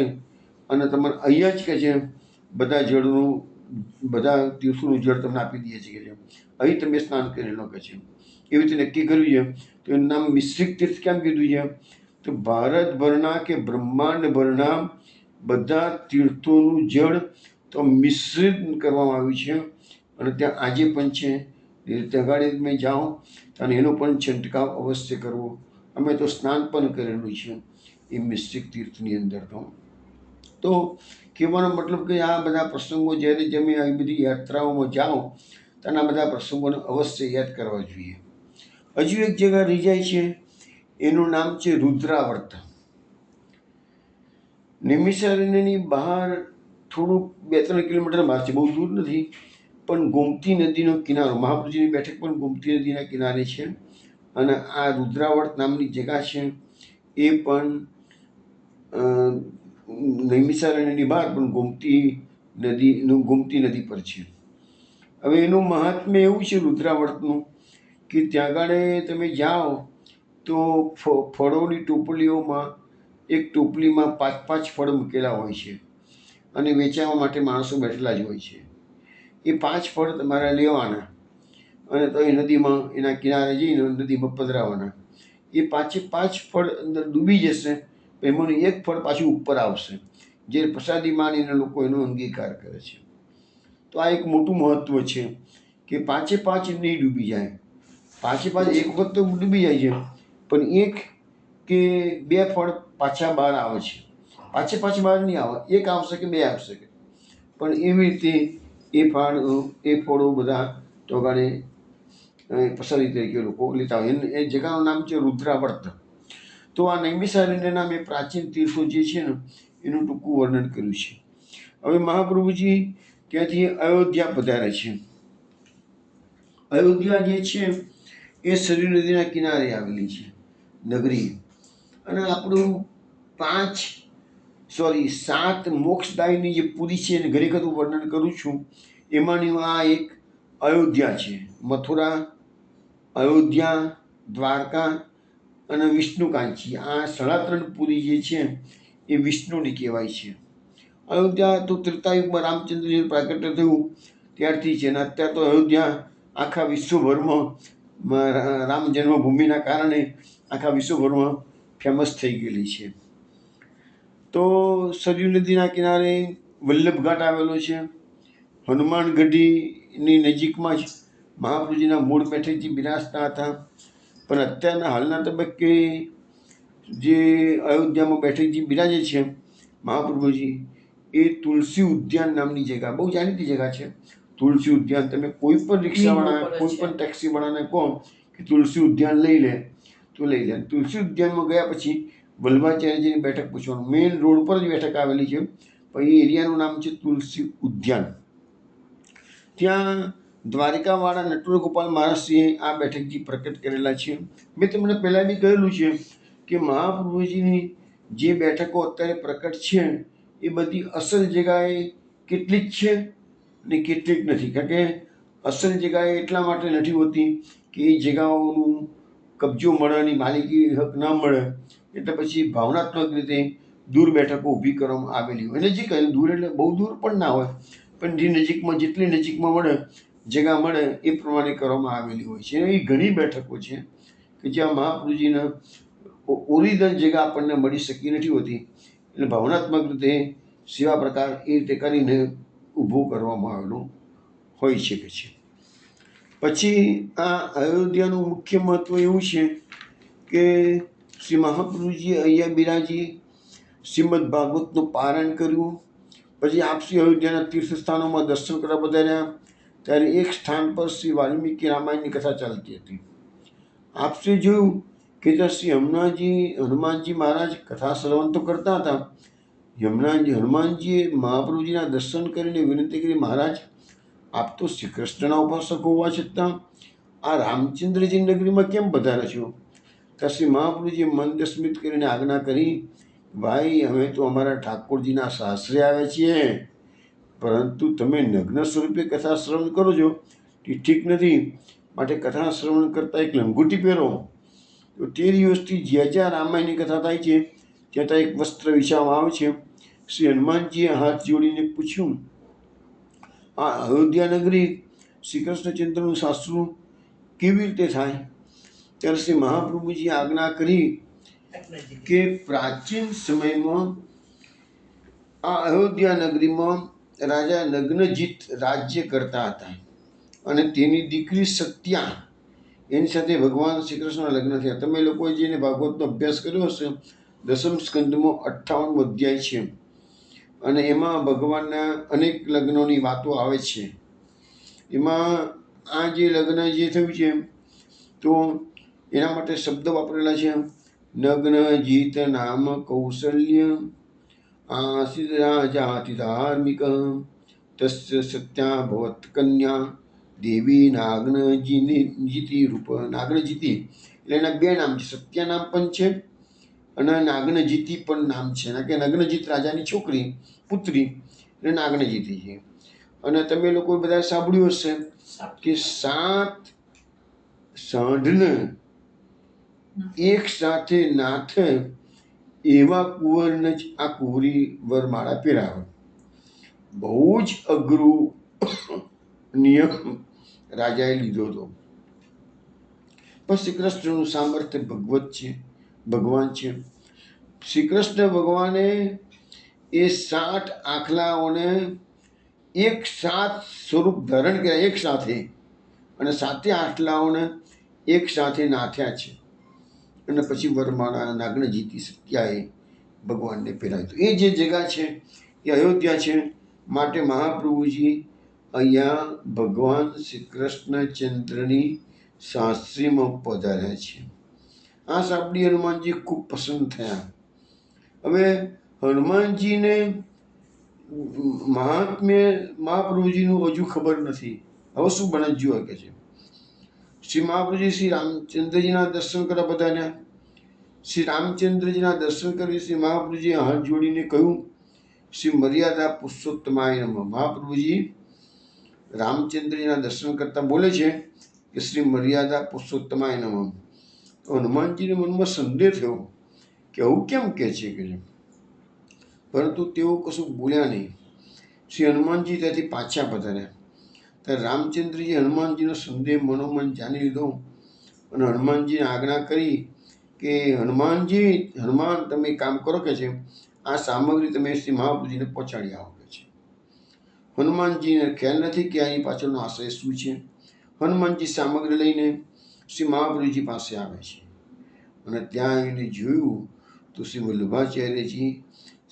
અને તમારે અહીંયા જ કે છે બધા જળનું, બધા તીર્થોનું જળ તમને આપી દઈએ છીએ કે છે, અહીં તમે સ્નાન કરી લો કે છે. એવી રીતે નક્કી કર્યું છે. તો એનું નામ મિશ્રિક તીર્થ કેમ કીધું છે? તો ભારતભરના કે બ્રહ્માંડભરના બધા તીર્થોનું જળ તો મિશ્રિત કરવામાં આવ્યું છે અને ત્યાં આજે પણ છે. ત્યાં આગળ તમે જાઓ અને એનો પણ છંટકાવ અવશ્ય કરવો. અમે તો સ્નાન પણ કરેલું છે એ મિશ્રિક તીર્થની અંદર. તો કહેવાનો મતલબ કે આ બધા પ્રસંગો જ્યારે તમે આવી બધી યાત્રાઓમાં જાઓ તો આના બધા પ્રસંગોને અવશ્ય યાદ કરવા જોઈએ. હજુ એક જગ્યા રહી જાય છે, એનું નામ છે રુદ્રાવર્ત. નૈમિષારણ્યની બહાર થોડુંક 2-3 કિલોમીટર બહાર છે, બહુ દૂર નથી, પણ ગોમતી નદીનો કિનારો, મહાપ્રભુજીની બેઠક પણ ગોમતી નદીના કિનારે છે. અને આ રુદ્રાવર્ત નામની જગ્યા છે એ પણ નૈમિષારણ્યની બહાર પણ ગોમતી નદી પર છે. હવે એનું મહાત્મ્ય એવું છે રુદ્રાવર્તનું કે ત્યાં આગળ તમે જાઓ તો ફળોની ટોપલીઓમાં એક ટોપલીમાં 5-5 ફળ મૂકેલા હોય છે અને વેચાવા માટે માણસો બેઠેલા જ હોય છે. એ 5 ફળ તમારે લેવાના અને તો એ નદીમાં એના કિનારે જઈને નદીમાં પધરાવાના. એ 5 ફળ અંદર ડૂબી જશે, એમાંનું એક ફળ પાછું ઉપર આવશે, જે પ્રસાદી માનીને લોકો એનો અંગીકાર કરે છે. તો આ એક મોટું મહત્ત્વ છે કે 5 નહીં ડૂબી જાય. 5 એક વખત તો ડૂબી જાય છે, પણ 1 કે 2 ફળ પાછા બહાર આવે છે. 5 બહાર નહીં આવે, 1 આવશે કે 2 આવશે, પણ એવી રીતે એ ફળો બધા તો ગાડે પ્રસાદી તરીકે લોકો લેતા હોય. એ જગ્યાનું નામ છે રુદ્રાવર્ત. તો આ નૈમિષારણ્યના મેં પ્રાચીન તીર્થો જે છે ને એનું ટૂંકું વર્ણન કર્યું છે. હવે મહાપ્રભુજી ત્યાંથી અયોધ્યા પધારે છે. અયોધ્યા જે છે એ સરયુ નદીના કિનારે આવેલી છે નગરી. અને આપણું 7 મોક્ષદાયની જે પુરી છે એને ઘણી વખત વર્ણન કરું છું. એમાંની આ એક અયોધ્યા છે. મથુરા, અયોધ્યા, દ્વારકા અને વિષ્ણુકાંચી, આ 3 પુરી જે છે એ વિષ્ણુની કહેવાય છે. અયોધ્યા તો ત્રેતાયુગમાં રામચંદ્રજી પ્રાગટ્ય થયું ત્યારથી છે. અને અત્યારે તો અયોધ્યા આખા વિશ્વભરમાં રામ જન્મભૂમિના કારણે આખા વિશ્વભરમાં ફેમસ થઈ ગયેલી છે. તો સરયુ નદીના કિનારે વલ્લભઘાટ આવેલો છે. હનુમાનગઢીની નજીકમાં જ મહાપ્રભુજીના મૂળ બેઠકજી બિરાજતા હતા. પણ અત્યારના હાલના તબક્કે જે અયોધ્યામાં બેઠકજી બિરાજે છે મહાપ્રભુજી, એ તુલસી ઉદ્યાન નામની જગ્યા, બહુ જાણીતી જગ્યા છે તુલસી ઉદ્યાન. તમે કોઈ પણ રિક્ષાવાળા, કોઈ પણ ટેક્સીવાળાને કહો કે તુલસી ઉદ્યાન લઈ લે તો લઈ લે. તુલસી ઉદ્યાનમાં ગયા પછી વલ્લભાચાર્યજીની બેઠક પૂછવાનું. મેઇન રોડ પર જ બેઠક આવેલી છે, પણ એ એરિયાનું નામ છે તુલસી ઉદ્યાન. ત્યાં દ્વારિકાવાળા નટવર ગોપાલ મહારાજશ્રીએ આ બેઠકજી પ્રકટ કરેલા છે. મેં તમને પહેલાં બી કહેલું છે કે મહાપ્રભુજીની જે બેઠકો અત્યારે પ્રકટ છે એ બધી અસલ જગ્યાએ કેટલીક છે ને કેટલીક નથી. કારણ કે અસલ જગ્યાએ એટલા માટે નથી હોતી કે એ જગ્યાઓનું કબજો મળવાની માલિકી હક ના મળે, એટલે પછી ભાવનાત્મક રીતે દૂર બેઠકો ઊભી કરવામાં આવેલી હોય. નજીક દૂર એટલે બહુ દૂર પણ ના હોય, પણ જે નજીકમાં જેટલી નજીકમાં મળે જગ્યા મળે એ પ્રમાણે કરવામાં આવેલી હોય છે. એવી ઘણી બેઠકો છે કે જ્યાં મહાપ્રભુજીના ઓરિજિનલ જગ્યા આપણને મળી શકી નથી હોતી, એટલે ભાવનાત્મક રીતે સેવા પ્રકાર એ રીતે કરીને ઊભો કરવામાં આવેલો હોઈ શકે છે. પછી આ અયોધ્યાનું મુખ્ય મહત્વ એવું છે કે શ્રી મહાપ્રભુજી અહીંયા બિરાજી શ્રીમદ ભાગવતનું પારાયણ કર્યું. પછી આપસી અયોધ્યાના તીર્થ સ્થાનોમાં દર્શન કરવા પધાર્યા. ત્યારે એક સ્થાન પર શ્રી વાલ્મીકી રામાયણની કથા ચાલતી હતી. આપસે જોયું કે ત્યાં શ્રી હનુમાનજી મહારાજ કથા શ્રવણ તો કરતા હતા. હનુમાનજીએ મહાપ્રભુજીના દર્શન કરીને વિનંતી કરી, મહારાજ આપ તો શ્રી કૃષ્ણના ઉપાસક હોવા છતાં આ રામચંદ્રજી નગરીમાં કેમ પધાર્યા છો? ત્યાં શ્રી મહાપ્રભુજીએ મંદ સ્મિત કરીને આજ્ઞા કરી, ભાઈ અમે તો અમારા ઠાકોરજીના સાસરે આવ્યા છીએ, પરંતુ તમે નગ્ન સ્વરૂપે કથા શ્રવણ કરો છો તે ઠીક નથી, માટે કથા શ્રવણ કરતાં એક લંગોટી પહેરો. તો તે દિવસથી જ્યાં જ્યાં રામાયણની કથા થાય છે ત્યાં ત્યાં એક વસ્ત્ર વિછાવવામાં આવે છે. શ્રી હનુમાનજીએ હાથ જોડીને પૂછ્યું, આ અયોધ્યા નગરી શ્રી કૃષ્ણચંદ્રનું સાસરું કેવી રીતે થાય? ત્યારે શ્રી મહાપ્રભુજીએ આજ્ઞા કરી કે પ્રાચીન સમયમાં આ અયોધ્યા નગરીમાં રાજા નગ્નજીત રાજ્ય કરતા હતા અને તેની દીકરી સત્યા, એની સાથે ભગવાન શ્રી કૃષ્ણના લગ્ન થયા. તમે લોકોએ જેને ભાગવતનો અભ્યાસ કર્યો હશે, દસમ સ્કંદમાં 58મો અધ્યાય છે અને એમાં ભગવાનના અનેક લગ્નોની વાતો આવે છે. એમાં આ જે લગ્ન જે થયું છે તો એના માટે શબ્દ વાપરેલા છે, નગ્નજીત નામ કૌશલ્ય આસિત રાજાતિ ધાર્મિક તસ્ય સત્યા ભવત કન્યા દેવી નાગ્નજીતી રૂપ. નાગ્નજીતી એટલે એના બે નામ છે, સત્યા નામ પણ છે અને નાગ્નજીતી પણ નામ છે. કે નગ્નજીત રાજાની છોકરી પુત્રી એટલે નાગ્નજીતી છે. અને તમે લોકો બધા સાંભળ્યું હશે કે 7 સાંઢને એક સાથે નાથે એવા કુંવરને જ આ કુંવરી વરમાળા પહેરાવે. બહુ જ અઘરું નિયમ રાજાએ લીધો હતો. પણ શ્રી કૃષ્ણનું સામર્થ્ય ભગવાન છે. શ્રી કૃષ્ણ ભગવાને એ 60 આખલાઓને એક સાથ સ્વરૂપ ધારણ કર્યા એક સાથે, અને 7 આખલાઓને એક સાથે નાથ્યા છે. અને પછી વરમાળા નાગ્નજીતી સત્યાએ ભગવાનને પહેરાવ્યું. એ જે જગ્યા છે એ અયોધ્યા છે. માટે મહાપ્રભુજી અહીંયા ભગવાન શ્રી કૃષ્ણચંદ્રની સાસરીમાં પધાર્યા છે. આ સાંભળી હનુમાનજી ખૂબ પસંદ થયા. હવે હનુમાનજીને મહાત્મ્ય મહાપ્રભુજીનું હજુ ખબર નથી. હવે શું બનજ્યું કે છે, શ્રી મહાપ્રભુજી શ્રી રામચંદ્રજીના દર્શન કરવા પધાર્યા. શ્રી રામચંદ્રજીના દર્શન કરી શ્રી મહાપ્રભુજીએ હાથ જોડીને કહ્યું, શ્રી મર્યાદા પુરુષોત્તમાય નમઃ. મહાપ્રભુજી રામચંદ્રજીના દર્શન કરતા બોલે છે કે શ્રી મર્યાદા પુરુષોત્તમાય નમઃ. હનુમાનજીને મનમાં સંદેહ થયો કે આવું કેમ કહે છે કે, પરંતુ તેઓ કશું બોલ્યા નહીં. શ્રી હનુમાનજી ત્યાંથી પાછા પધાર્યા. ત્યારે રામચંદ્રજી હનુમાનજીનો સંદેહ મનોમન જાણી લીધો અને હનુમાનજીને આજ્ઞા કરી કે હનુમાન તમે કામ કરો કે છે, આ સામગ્રી તમે શ્રી મહાપ્રભુજીને પહોંચાડી આવો કે છે. હનુમાનજીને ખ્યાલ નથી કે આની પાછળનો આશય શું છે. હનુમાનજી સામગ્રી લઈને શ્રી મહાપ્રભુજી પાસે આવે છે અને ત્યાં આવીને જોયું તો શ્રી વલ્લભાચાર્યજી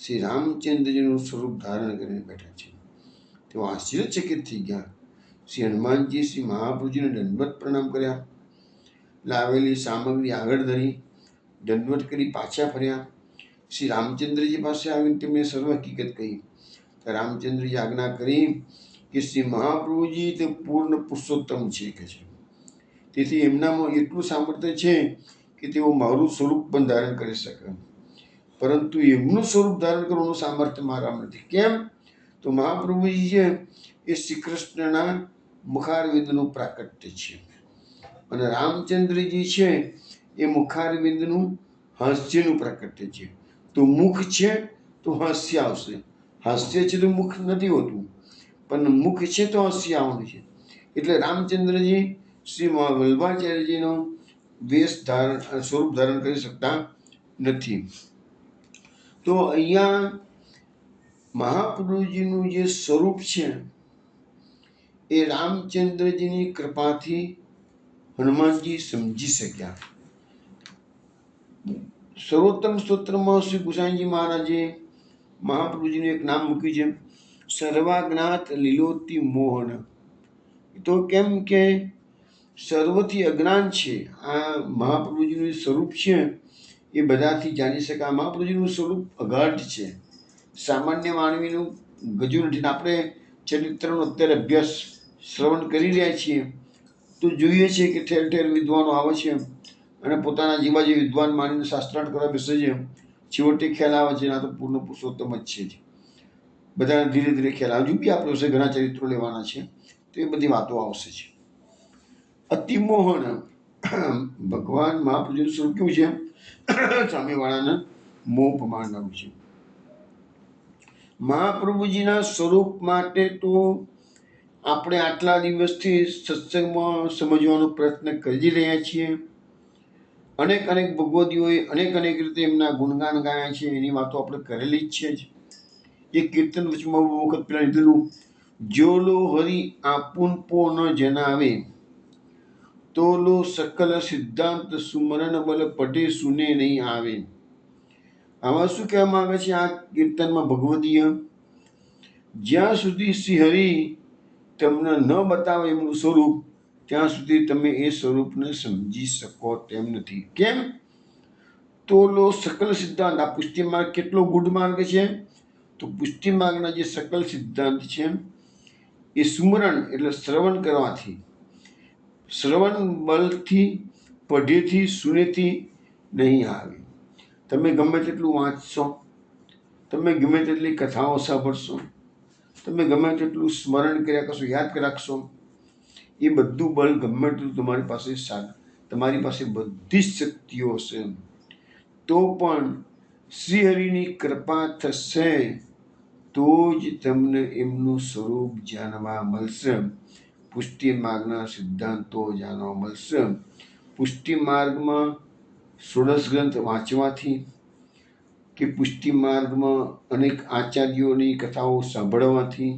શ્રી રામચંદ્રજીનું સ્વરૂપ ધારણ કરીને બેઠા છે. તેઓ આશ્ચર્યચકિત થઈ ગયા. શ્રી હનુમાનજી શ્રી મહાપ્રભુજીને દંડવત પ્રણામ કર્યા, લાવેલી સામગ્રી આગળ ધરી, દંડવત કરી પાછા ફર્યા. શ્રી રામચંદ્રજી પાસે આવીને તેમને સર્વ હકીકત કહી. રામચંદ્રજી આજ્ઞા કરી કે કે શ્રી મહાપ્રભુજી તે પૂર્ણ પુરુષોત્તમ છે કે છે. તેથી એમનામાં એટલું સામર્થ્ય છે કે તેઓ મારું સ્વરૂપ પણ ધારણ કરી શકે, પરંતુ એમનું સ્વરૂપ ધારણ કરવાનું સામર્થ્ય મારામાં નથી. કેમ? તો મહાપ્રભુજી છે એ શ્રી કૃષ્ણના મુખારવિંદનું પ્રાકટ્ય છે, અને રામચંદ્રજી છે એ મુખારવિંદનું હાસ્યનું પ્રાકટ્ય છે. તો મુખ છે તો હાસ્ય આવશે, હાસ્ય છે તો મુખ નથી હોતું, પણ મુખ છે તો હાસ્ય આવવાનું છે. એટલે રામચંદ્રજી શ્રી વલ્ભાચાર્યજીનો વેશ ધારણ સ્વરૂપ ધારણ કરી શકતા નથી. તો અહીંયા મહાપ્રભુજીનું જે સ્વરૂપ છે એ રામચંદ્રજીની કૃપાથી હનુમાનજી સમજી શક્યા. સર્વોત્તમ સ્તોત્રમાં શ્રી ગુસાઈજી મહારાજે મહાપ્રભુજીનું એક નામ મૂક્યું છે, સર્વાજ્ઞાત લીલોતિ મોહન. તો કેમ કે સર્વથી અજ્ઞાન છે આ મહાપ્રભુજીનું સ્વરૂપ છે એ બધાથી જાણી શકાય. મહાપ્રભુજીનું સ્વરૂપ અગાઢ છે, સામાન્ય માનવીનું ગજુ નથી. આપણે ચરિત્રનો અત્યારે અભ્યાસ શ્રવણ કરી રહ્યા છીએ તો જોઈએ છીએ કે ઠેર ઠેર વિદ્વાનો આવે છે અને પોતાના જેવા જે વિદ્વાન માનીને શાસ્ત્રાર્થ કરવા બેસે છે. છેવટે ખ્યાલ આવે છે ના તો પૂર્ણ પુરુષોત્તમ જ છે. બધાને ધીરે ધીરે ખ્યાલ આવે. હજુ બી આપણે વિશે ઘણા ચરિત્રો લેવાના છે તો એ બધી વાતો આવશે છે. અતિમોહન ભગવાન મહાપ્રભુનું સ્વરૂપ કેવું છે? સામેવાળાને મોહ પમાડનારું છે. મહાપ્રભુજીના સ્વરૂપ માટે તો આપણે આટલા દિવસથી સત્સંગમાં સમજવાનો પ્રયત્ન કરી રહ્યા છીએ. અનેક અનેક ભગવદીઓએ અનેક અનેક રીતે એમના ગુણગાન ગાયા છે, એની વાતો આપણે કરેલી જ છે જ. એ કીર્તન વચમાં બહુ વખત પેલા લીધેલું, જોલો હરિ આપુન પો ન જનાવે, તોલો સકલ સિદ્ધાંત સુમરણ બલ પટે સુને નહીં આવે. આમાં શું કહેવા માંગે છે આ કીર્તનમાં ભગવદીય? જ્યાં સુધી શ્રી હરિ તમને ન બતાવે એમનું સ્વરૂપ ત્યાં સુધી તમે એ સ્વરૂપને સમજી શકો તેમ નથી. કેમ? તો લો સકલ સિદ્ધાંત, આ પુષ્ટિ માર્ગ કેટલો ગુડ માર્ગ છે? તો પુષ્ટિ માર્ગના જે સકલ સિદ્ધાંત છે એ સુમરણ એટલે શ્રવણ કરવાથી, શ્રવણ બલથી, પઢેથી, સુનેથી નહીં આવે. તમે ગમે તેટલું વાંચશો, તમે ગમે તેટલી કથાઓ સાંભળશો, તમે ગમે તેટલું સ્મરણ કર્યા કરશો, યાદ રાખશો, એ બધું બળ ગમે તેટલું તમારી પાસે બધી જ શક્તિઓ હશે તો પણ શ્રીહરિની કૃપા થશે તો જ તમને એમનું સ્વરૂપ જાણવા મળશે. પુષ્ટિ માર્ગના સિદ્ધાંતો જાણવા મળશે. પુષ્ટિ માર્ગમાં 16 ગ્રંથ વાંચવાથી કે પુષ્ટિ માર્ગમાં અનેક આચાર્યોની કથાઓ સાંભળવાથી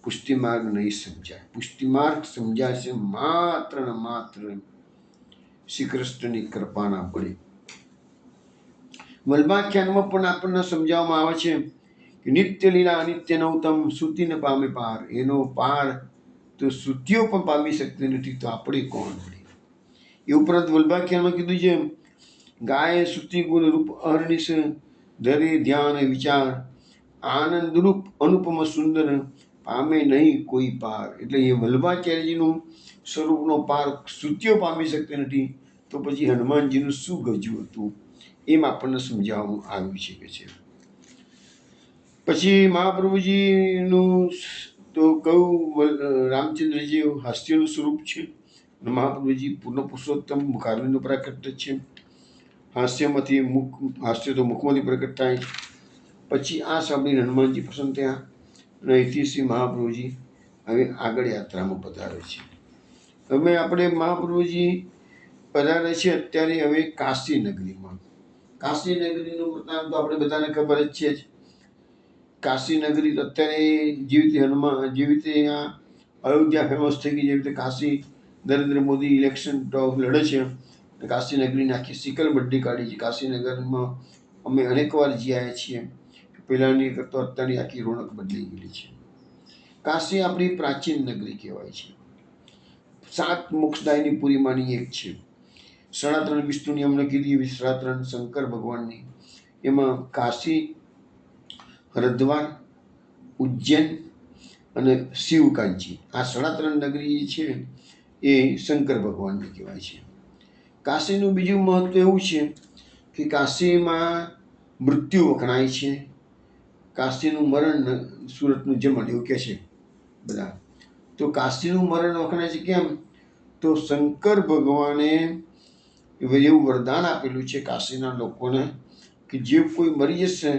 પુષ્ટિ માર્ગ નહીં સમજાય. પુષ્ટિ માર્ગ સમજાય છે માત્ર ને માત્ર શ્રી કૃષ્ણની કૃપાના બળે. વલ્ભાખ્યાનમાં પણ આપણને સમજાવવામાં આવે છે કે નિત્ય લીલા અનિત્ય નવતમ શ્રુતિને પામે પાર. એનો પાર તો શ્રુતિઓ પણ પામી શકતી નથી તો આપણે કોણ? એ ઉપરાંત વલ્ભાખ્યાનમાં કીધું છે, ગાય શ્રુતિ ગુણ રૂપ અહર્નિશ, ધરે ધ્યાન વિચાર, આનંદ રૂપ અનુપમ સુંદર, પામે નહીં કોઈ પાર. એટલે એ વલ્ભાચાર્યજીનું સ્વરૂપનો પાર શ્રુતિઓ પામી શકતી નથી તો પછી હનુમાનજીનું શું ગજુ હતું એમ આપણને સમજાવવામાં આવ્યું છે કે છે. પછી મહાપ્રભુજીનું તો કયું રામચંદ્રજી હાસ્યનું સ્વરૂપ છે, મહાપ્રભુજી પૂર્ણ પુરુષોત્તમ મુખારવિંદનું પ્રાકટ્ય છે. હાસ્યમાંથી હાસ્ય તો મુખમાંથી પ્રકટ થાય. પછી આ સાંભળીને હનુમાનજી પ્રસન્ન થયા અને અહીંથી શ્રી મહાપ્રભુજી હવે આગળ યાત્રામાં પધારે છે. હવે આપણે મહાપ્રભુજી પધારે છે અત્યારે હવે કાશી નગરીમાં. કાશી નગરીનું નામ તો આપણે બધાને ખબર જ છે જ. કાશી નગરી અત્યારે જેવી રીતે જેવી રીતે આ અયોધ્યા ફેમસ થઈ ગઈ, જેવી રીતે કાશી નરેન્દ્ર મોદી ઇલેક્શન લડે છે, કાશી નગરીની આખી સિકલ બડ્ડી કાઢી છે. કાશીનગરમાં અમે અનેક વાર જઈ આવ્યા છીએ. પહેલાંની કરતાં અત્યારની આખી રોનક બદલાઈ ગયેલી છે. કાશી આપણી પ્રાચીન નગરી કહેવાય છે. 7 મોક્ષદાયની પુરીમાંની એક છે. 3.5 વિષ્ણુની અમને કીધી, 3.5 શંકર ભગવાનની. એમાં કાશી, હરિદ્વાર, ઉજ્જૈન અને શિવકાંચી. આ 3.5 નગરી છે એ શંકર ભગવાનને કહેવાય છે. કાશીનું બીજું મહત્વ એવું છે કે કાશીમાં મૃત્યુ વખણાય છે. કાશીનું મરણ સુરતનું જમણ એવું કહે છે બધા. તો કાશીનું મરણ વખણાય છે કેમ? તો શંકર ભગવાને એવું વરદાન આપેલું છે કાશીના લોકોને કે જે કોઈ મરી જશે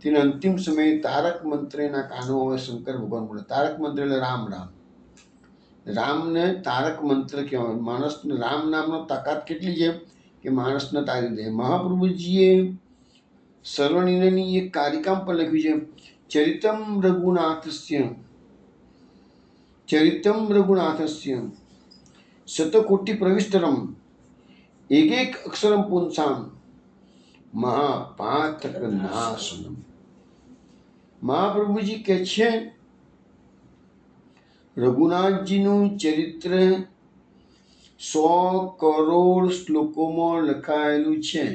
તેને અંતિમ સમયે તારક મંત્રના કાનો હોય. શંકર ભગવાન બોલે તારક મંત્ર એટલે રામ રામ. રામને તારક મંત્ર કહેવાય. માણસને રામ નામનો તાકાત કેટલી છે કે માણસને તારી દે. મહાપ્રભુજીએ સર્વનિર્ણયની એક કારિકામ પર લખ્યું છે, ચરિતમ રઘુનાથસ્ય શતકોટિ પ્રવિષ્ટરમ એક અક્ષરમ પુંસામ મહાપાતક નાશનમ. મહાપ્રભુજી કહે છે રઘુનાથજીનું ચરિત્ર 100 કરોડ શ્લોકોમાં લખાયેલું છે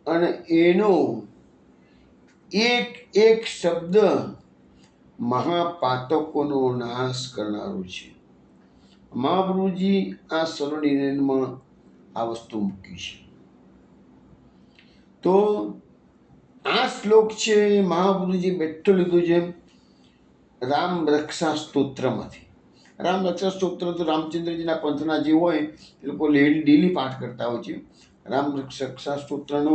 અને એનો એક એક શબ્દ મહાપાતકોનો નાશ કરનારો છે. મહાપ્રભુજી આ સર્વનિર્ણયમાં આ વસ્તુ મૂકી છે. તો આ શ્લોક છે મહાપ્રભુજી બેઠો લીધો છે રામ રક્ષા સ્તોત્રમાંથી. રામ રક્ષા સ્તોત્ર તો રામચંદ્રજીના પંથના જે હોય એ લોકો ડેલી પાઠ કરતા હોય છે. રામ રક્ષા સ્તોત્રનો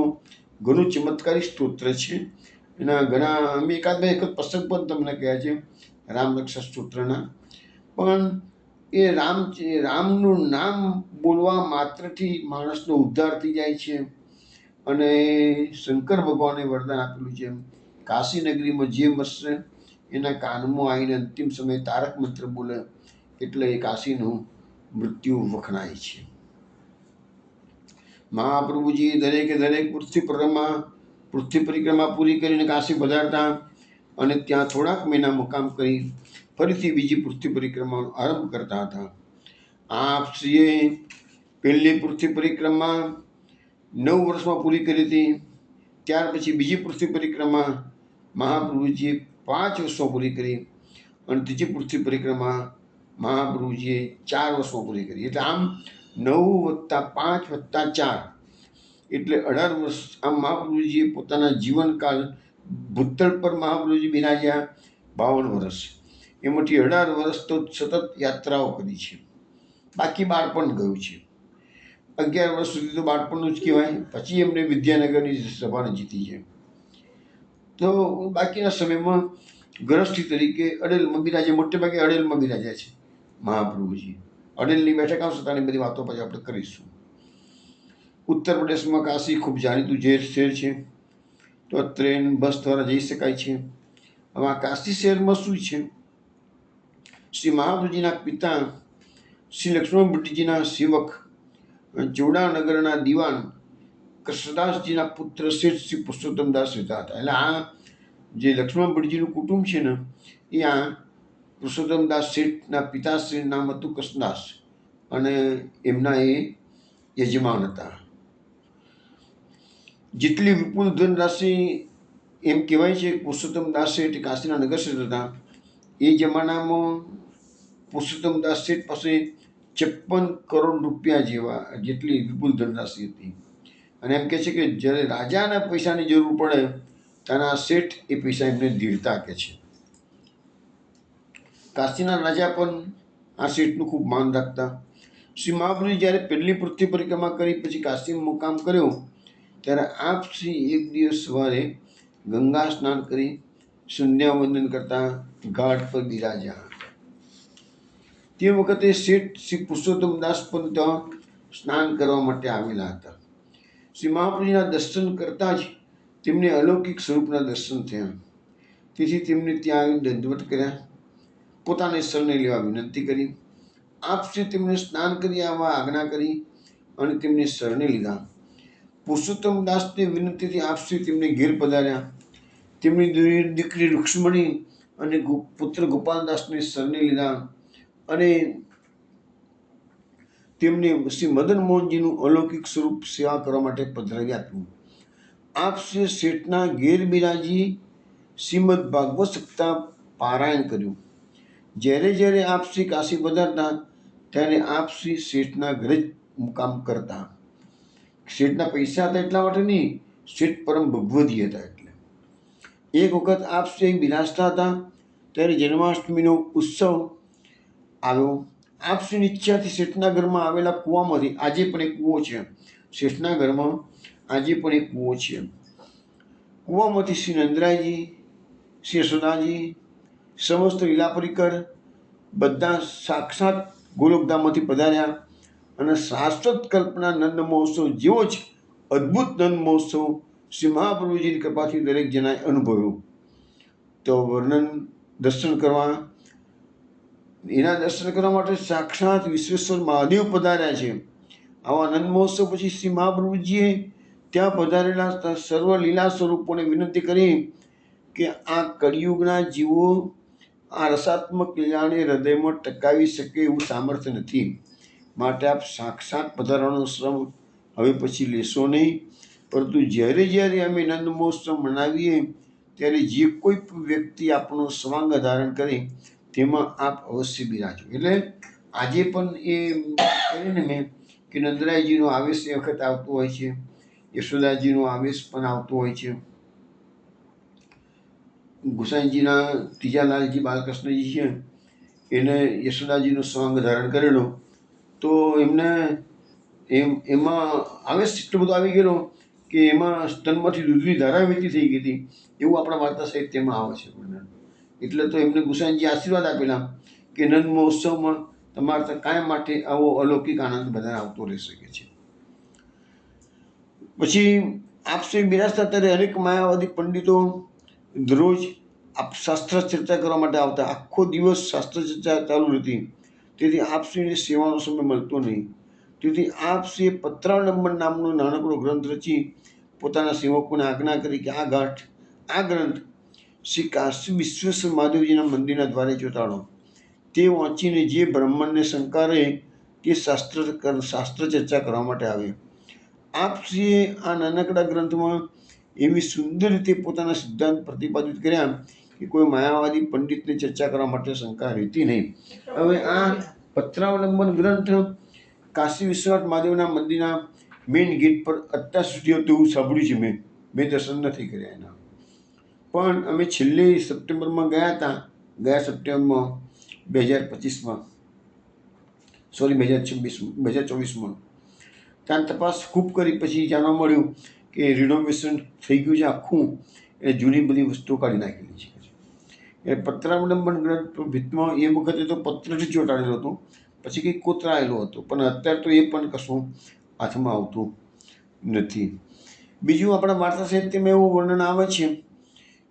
ઘણું ચમત્કારી સ્તોત્ર છે. એના ઘણા અમે એકાદ પ્રસંગ પણ તમને કહ્યા છે રામ રક્ષા સ્તોત્રના. પણ એ રામનું નામ બોલવા માત્રથી માણસનો ઉદ્ધાર થઈ જાય છે. અને શંકર ભગવાને વરદાન આપેલું છે કાશી નગરીમાં જે મરશે એના કાનમાં આવીને અંતિમ સમયે તારક મંત્ર બોલે એટલે એ કાશીનું મૃત્યુ વખણાય છે. મહાપ્રભુજી દરેકે દરેક પૃથ્વી પરિક્રમા પૂરી કરીને કાશી પધારતા અને ત્યાં થોડાક મહિના મુકામ કરી ફરીથી બીજી પૃથ્વી પરિક્રમાનો આરંભ કરતા હતા. આપ શ્રીએ પહેલી પૃથ્વી પરિક્રમા 9 વર્ષમાં પૂરી કરી હતી. ત્યાર પછી બીજી પૃથ્વી પરિક્રમા મહાપ્રભુજીએ 5 વર્ષમાં પૂરી કરી અને ત્રીજી પૃથ્વી પરિક્રમા મહાપ્રભુજીએ 4 વર્ષમાં પૂરી કરી. એટલે આમ 9 + 5 + 4 એટલે 18 વર્ષ. આમ મહાપ્રભુજીએ પોતાના જીવનકાળ ભૂતળ પર મહાપ્રભુજી બિરાજ્યા 52 વર્ષ. એમાંથી 18 વર્ષ તો સતત યાત્રાઓ કરી છે. બાકી બાળપણ ગયું છે. 11 વર્ષ સુધી તો બાળપણનું જ કહેવાય. પછી એમને વિદ્યાનગરની સભાને જીતી છે. તો બાકીના સમયમાં ગૃહસ્થી તરીકે અડેલમાં બિરાજે. મોટે ભાગે અડેલમાં બિરાજ્યા છે મહાપ્રભુજી. અડેલની બેઠક આવશે તાની બધી વાતો પછી આપણે કરીશું. ઉત્તર પ્રદેશમાં કાશી ખૂબ જાણીતું શહેર છે. તો ટ્રેન બસ દ્વારા જઈ શકાય છે. હવે આ કાશી શહેરમાં શું છે? શ્રી મહાપ્રભુજીના પિતા શ્રી લક્ષ્મણ ભટ્ટજીના સેવક ચોડાનગરના દિવાન કૃષ્ણદાસજીના પુત્ર શેઠ શ્રી પુરુષોત્તમદાસ રહેતા હતા. એટલે આ જે લક્ષ્મણ ભટ્ટજીનું કુટુંબ છે ને એ આ પુરુષોત્તમદાસ શેઠના પિતાશ્રીનું નામ હતું કૃષ્ણદાસ અને એમના એ યજમાન હતા. જેટલી વિપુલ ધનરાશિ એમ કહેવાય છે પુરુષોત્તમદાસ શેઠ કાશીના નગરશ્રેષ્ઠ હતા. એ જમાનામાં પુરુષોત્તમદાસ શેઠ પાસે 56 કરોડ રૂપિયા જેટલી વિપુલ ધનરાશિ હતી. અને એમ કહે છે કે જ્યારે રાજાના પૈસાની જરૂર પડે ત્યારે આ શેઠ એ પૈસા એમને ધીરતા કહે છે. કાશીના રાજા પણ આ શેઠનું ખૂબ માન રાખતા. શ્રી મહાપ્રભુજી જ્યારે પહેલી પૃથ્વી પરિક્રમા કરી પછી કાશીમાં મુકામ કર્યો ત્યારે આપ શ્રી એક દિવસ સવારે ગંગા સ્નાન કરી સંધ્યાવંદન કરતા ઘાટ પર બિરાજ્યા. તે વખતે શેઠ શ્રી પુરુષોત્તમદાસ પણ ત્યાં સ્નાન કરવા માટે આવેલા હતા. શ્રી મહાપ્રભુજીના દર્શન કરતાં જ તેમને અલૌકિક સ્વરૂપના દર્શન થયા. તેથી તેમને ત્યાં આવીને દંડવત કર્યા, પોતાને શરણે લેવા વિનંતી કરી. આપશ્રી તેમને સ્નાન કરી આવવા આજ્ઞા કરી અને તેમને શરણે લીધા. પુરુષોત્તમદાસની વિનંતીથી આપશ્રી તેમને ઘેર પધાર્યા. તેમની દીકરી રૂક્ષ્મણી અને પુત્ર ગોપાલદાસને શરણે લીધા અને તેમને શ્રી મદન મોહનજીનું અલૌકિક સ્વરૂપ સેવા કરવા માટે પધરાવી આપ્યું. આપ શ્રી શેઠના ઘેર બિરાજી શ્રીમદ ભાગવત સપ્તાહ પારાયણ કર્યું. જ્યારે જ્યારે આપ શ્રી કાશી પધારતા ત્યારે આપ શ્રી શેઠના ઘરે જ મુકામ કરતા. શેઠના પૈસા હતા એટલા માટે નહીં, શેઠ પરમ ભગવદી હતા એટલે. એક વખત આપ શ્રી બિરાજતા હતા ત્યારે જન્માષ્ટમીનો ઉત્સવ આવ્યો. આપ શ્રીની ઈચ્છાથી શેઠના ઘરમાં આવેલા કૂવામાંથી, આજે પણ એક કૂવો છે શેઠના ઘરમાં, આજે પણ એક કૂવો છે. કૂવામાંથી શ્રી નંદરાયજી, શ્રી યશોદાજી, સમસ્ત લીલા પરિકર બધા સાક્ષાત ગોલોકધામમાંથી પધાર્યા અને શાશ્વત કલ્પના નંદ મહોત્સવ જેવો જ અદ્ભુત નંદ મહોત્સવ શ્રી મહાપ્રભુજીની કૃપાથી દરેક જણાએ અનુભવ્યો. તો વર્ણન દર્શન કરવા, એના દર્શન કરવા માટે સાક્ષાત વિશ્વેશ્વર મહાદેવ પધાર્યા છે. આવા નંદ મહોત્સવ પછી શ્રી મહાપ્રભુજીએ ત્યાં પધારેલા સર્વ લીલા સ્વરૂપોને વિનંતી કરી કે આ કળિયુગના જીવો આ રસાત્મક લીલાને હૃદયમાં ટકાવી શકે એવું સામર્થ્ય નથી, માટે આપ સાક્ષાત પધારવાનો શ્રમ હવે પછી લેશો નહીં, પરંતુ જ્યારે જ્યારે અમે નંદ મહોત્સવ મનાવીએ ત્યારે જે કોઈ વ્યક્તિ આપણો સ્વાંગ ધારણ કરે તેમાં આપ અવશ્ય બિરાજો. એટલે આજે પણ એ કરીને મેં કે નંદરાયજીનો આવેશ એ વખત આવતો હોય છે, યશોદાજીનો આવેશ પણ આવતો હોય છે, ગુસાઈજીના ત્રીજા લાલજી બાલકૃષ્ણજી છે એને યશોદાજીનો સ્વાંગ ધારણ કરેલો, તો એમને એમાં આવેશ એટલો બધો આવી ગયેલો કે એમાં સ્તનમાંથી દૂધની ધારા વહેતી થઈ ગઈ હતી, એવું આપણા વાર્તા સાહિત્યમાં આવે છે. એટલે તો એમને ગુસાઈજી આશીર્વાદ આપેલા કે નંદ મહોત્સવમાં તમારે કાયમ માટે આવો અલૌકિક આનંદ બધા આવતો રહી શકે છે. પછી આપ શ્રી બિરાજતા ત્યારે અનેક માયાવાદી પંડિતો દરરોજ આપ શાસ્ત્ર ચર્ચા કરવા માટે આવતા. આખો દિવસ શાસ્ત્ર ચર્ચા ચાલુ રહેતી, તેથી આપશ્રીને સેવાનો સમય મળતો નહીં. તેથી આપશ્રીએ પત્રાવલંબન નામનો નાનકડો ગ્રંથ રચી પોતાના સેવકોને આજ્ઞા કરી કે આ ગ્રંથ શ્રી કાશી વિશ્વેશ્વર મહાદેવજીના મંદિરના દ્વારે ચોંટાડો. તે વાંચીને જે બ્રાહ્મણને શંકા રહે તે શાસ્ત્ર ચર્ચા કરવા માટે આવે. આપશ્રીએ આ નાનકડા ગ્રંથમાં એવી સુંદર રીતે પોતાના સિદ્ધાંત પ્રતિપાદિત કર્યા કે કોઈ માયાવાદી પંડિતને ચર્ચા કરવા માટે શંકા રહેતી નહીં. હવે આ પત્રાવલંબન ગ્રંથ કાશી વિશ્વનાથ મહાદેવના મંદિરના મેઇન ગેટ પર અત્યાર સુધી હતું એવું સાંભળ્યું છે. મેં દર્શન નથી કર્યા એના, પણ અમે છેલ્લે સપ્ટેમ્બરમાં ગયા હતા, ગયા સપ્ટેમ્બરમાં 2024માં ત્યાં તપાસ ખૂબ કરી પછી જાણવા મળ્યું કે રિનોવેશન થઈ ગયું છે આખું, એટલે જૂની બધી વસ્તુઓ કાઢી નાખેલી છે. એ પત્રાવલંબન ગ્રંથ ભીતમાં એ વખતે તો પત્રથી ચોંટાડેલો હતો, પછી કંઈક કોતરાયેલો હતો, પણ અત્યારે તો એ પણ કશું હાથમાં આવતું નથી. બીજું આપણા વાર્તા સાહિત્યમાં એવું વર્ણન આવે છે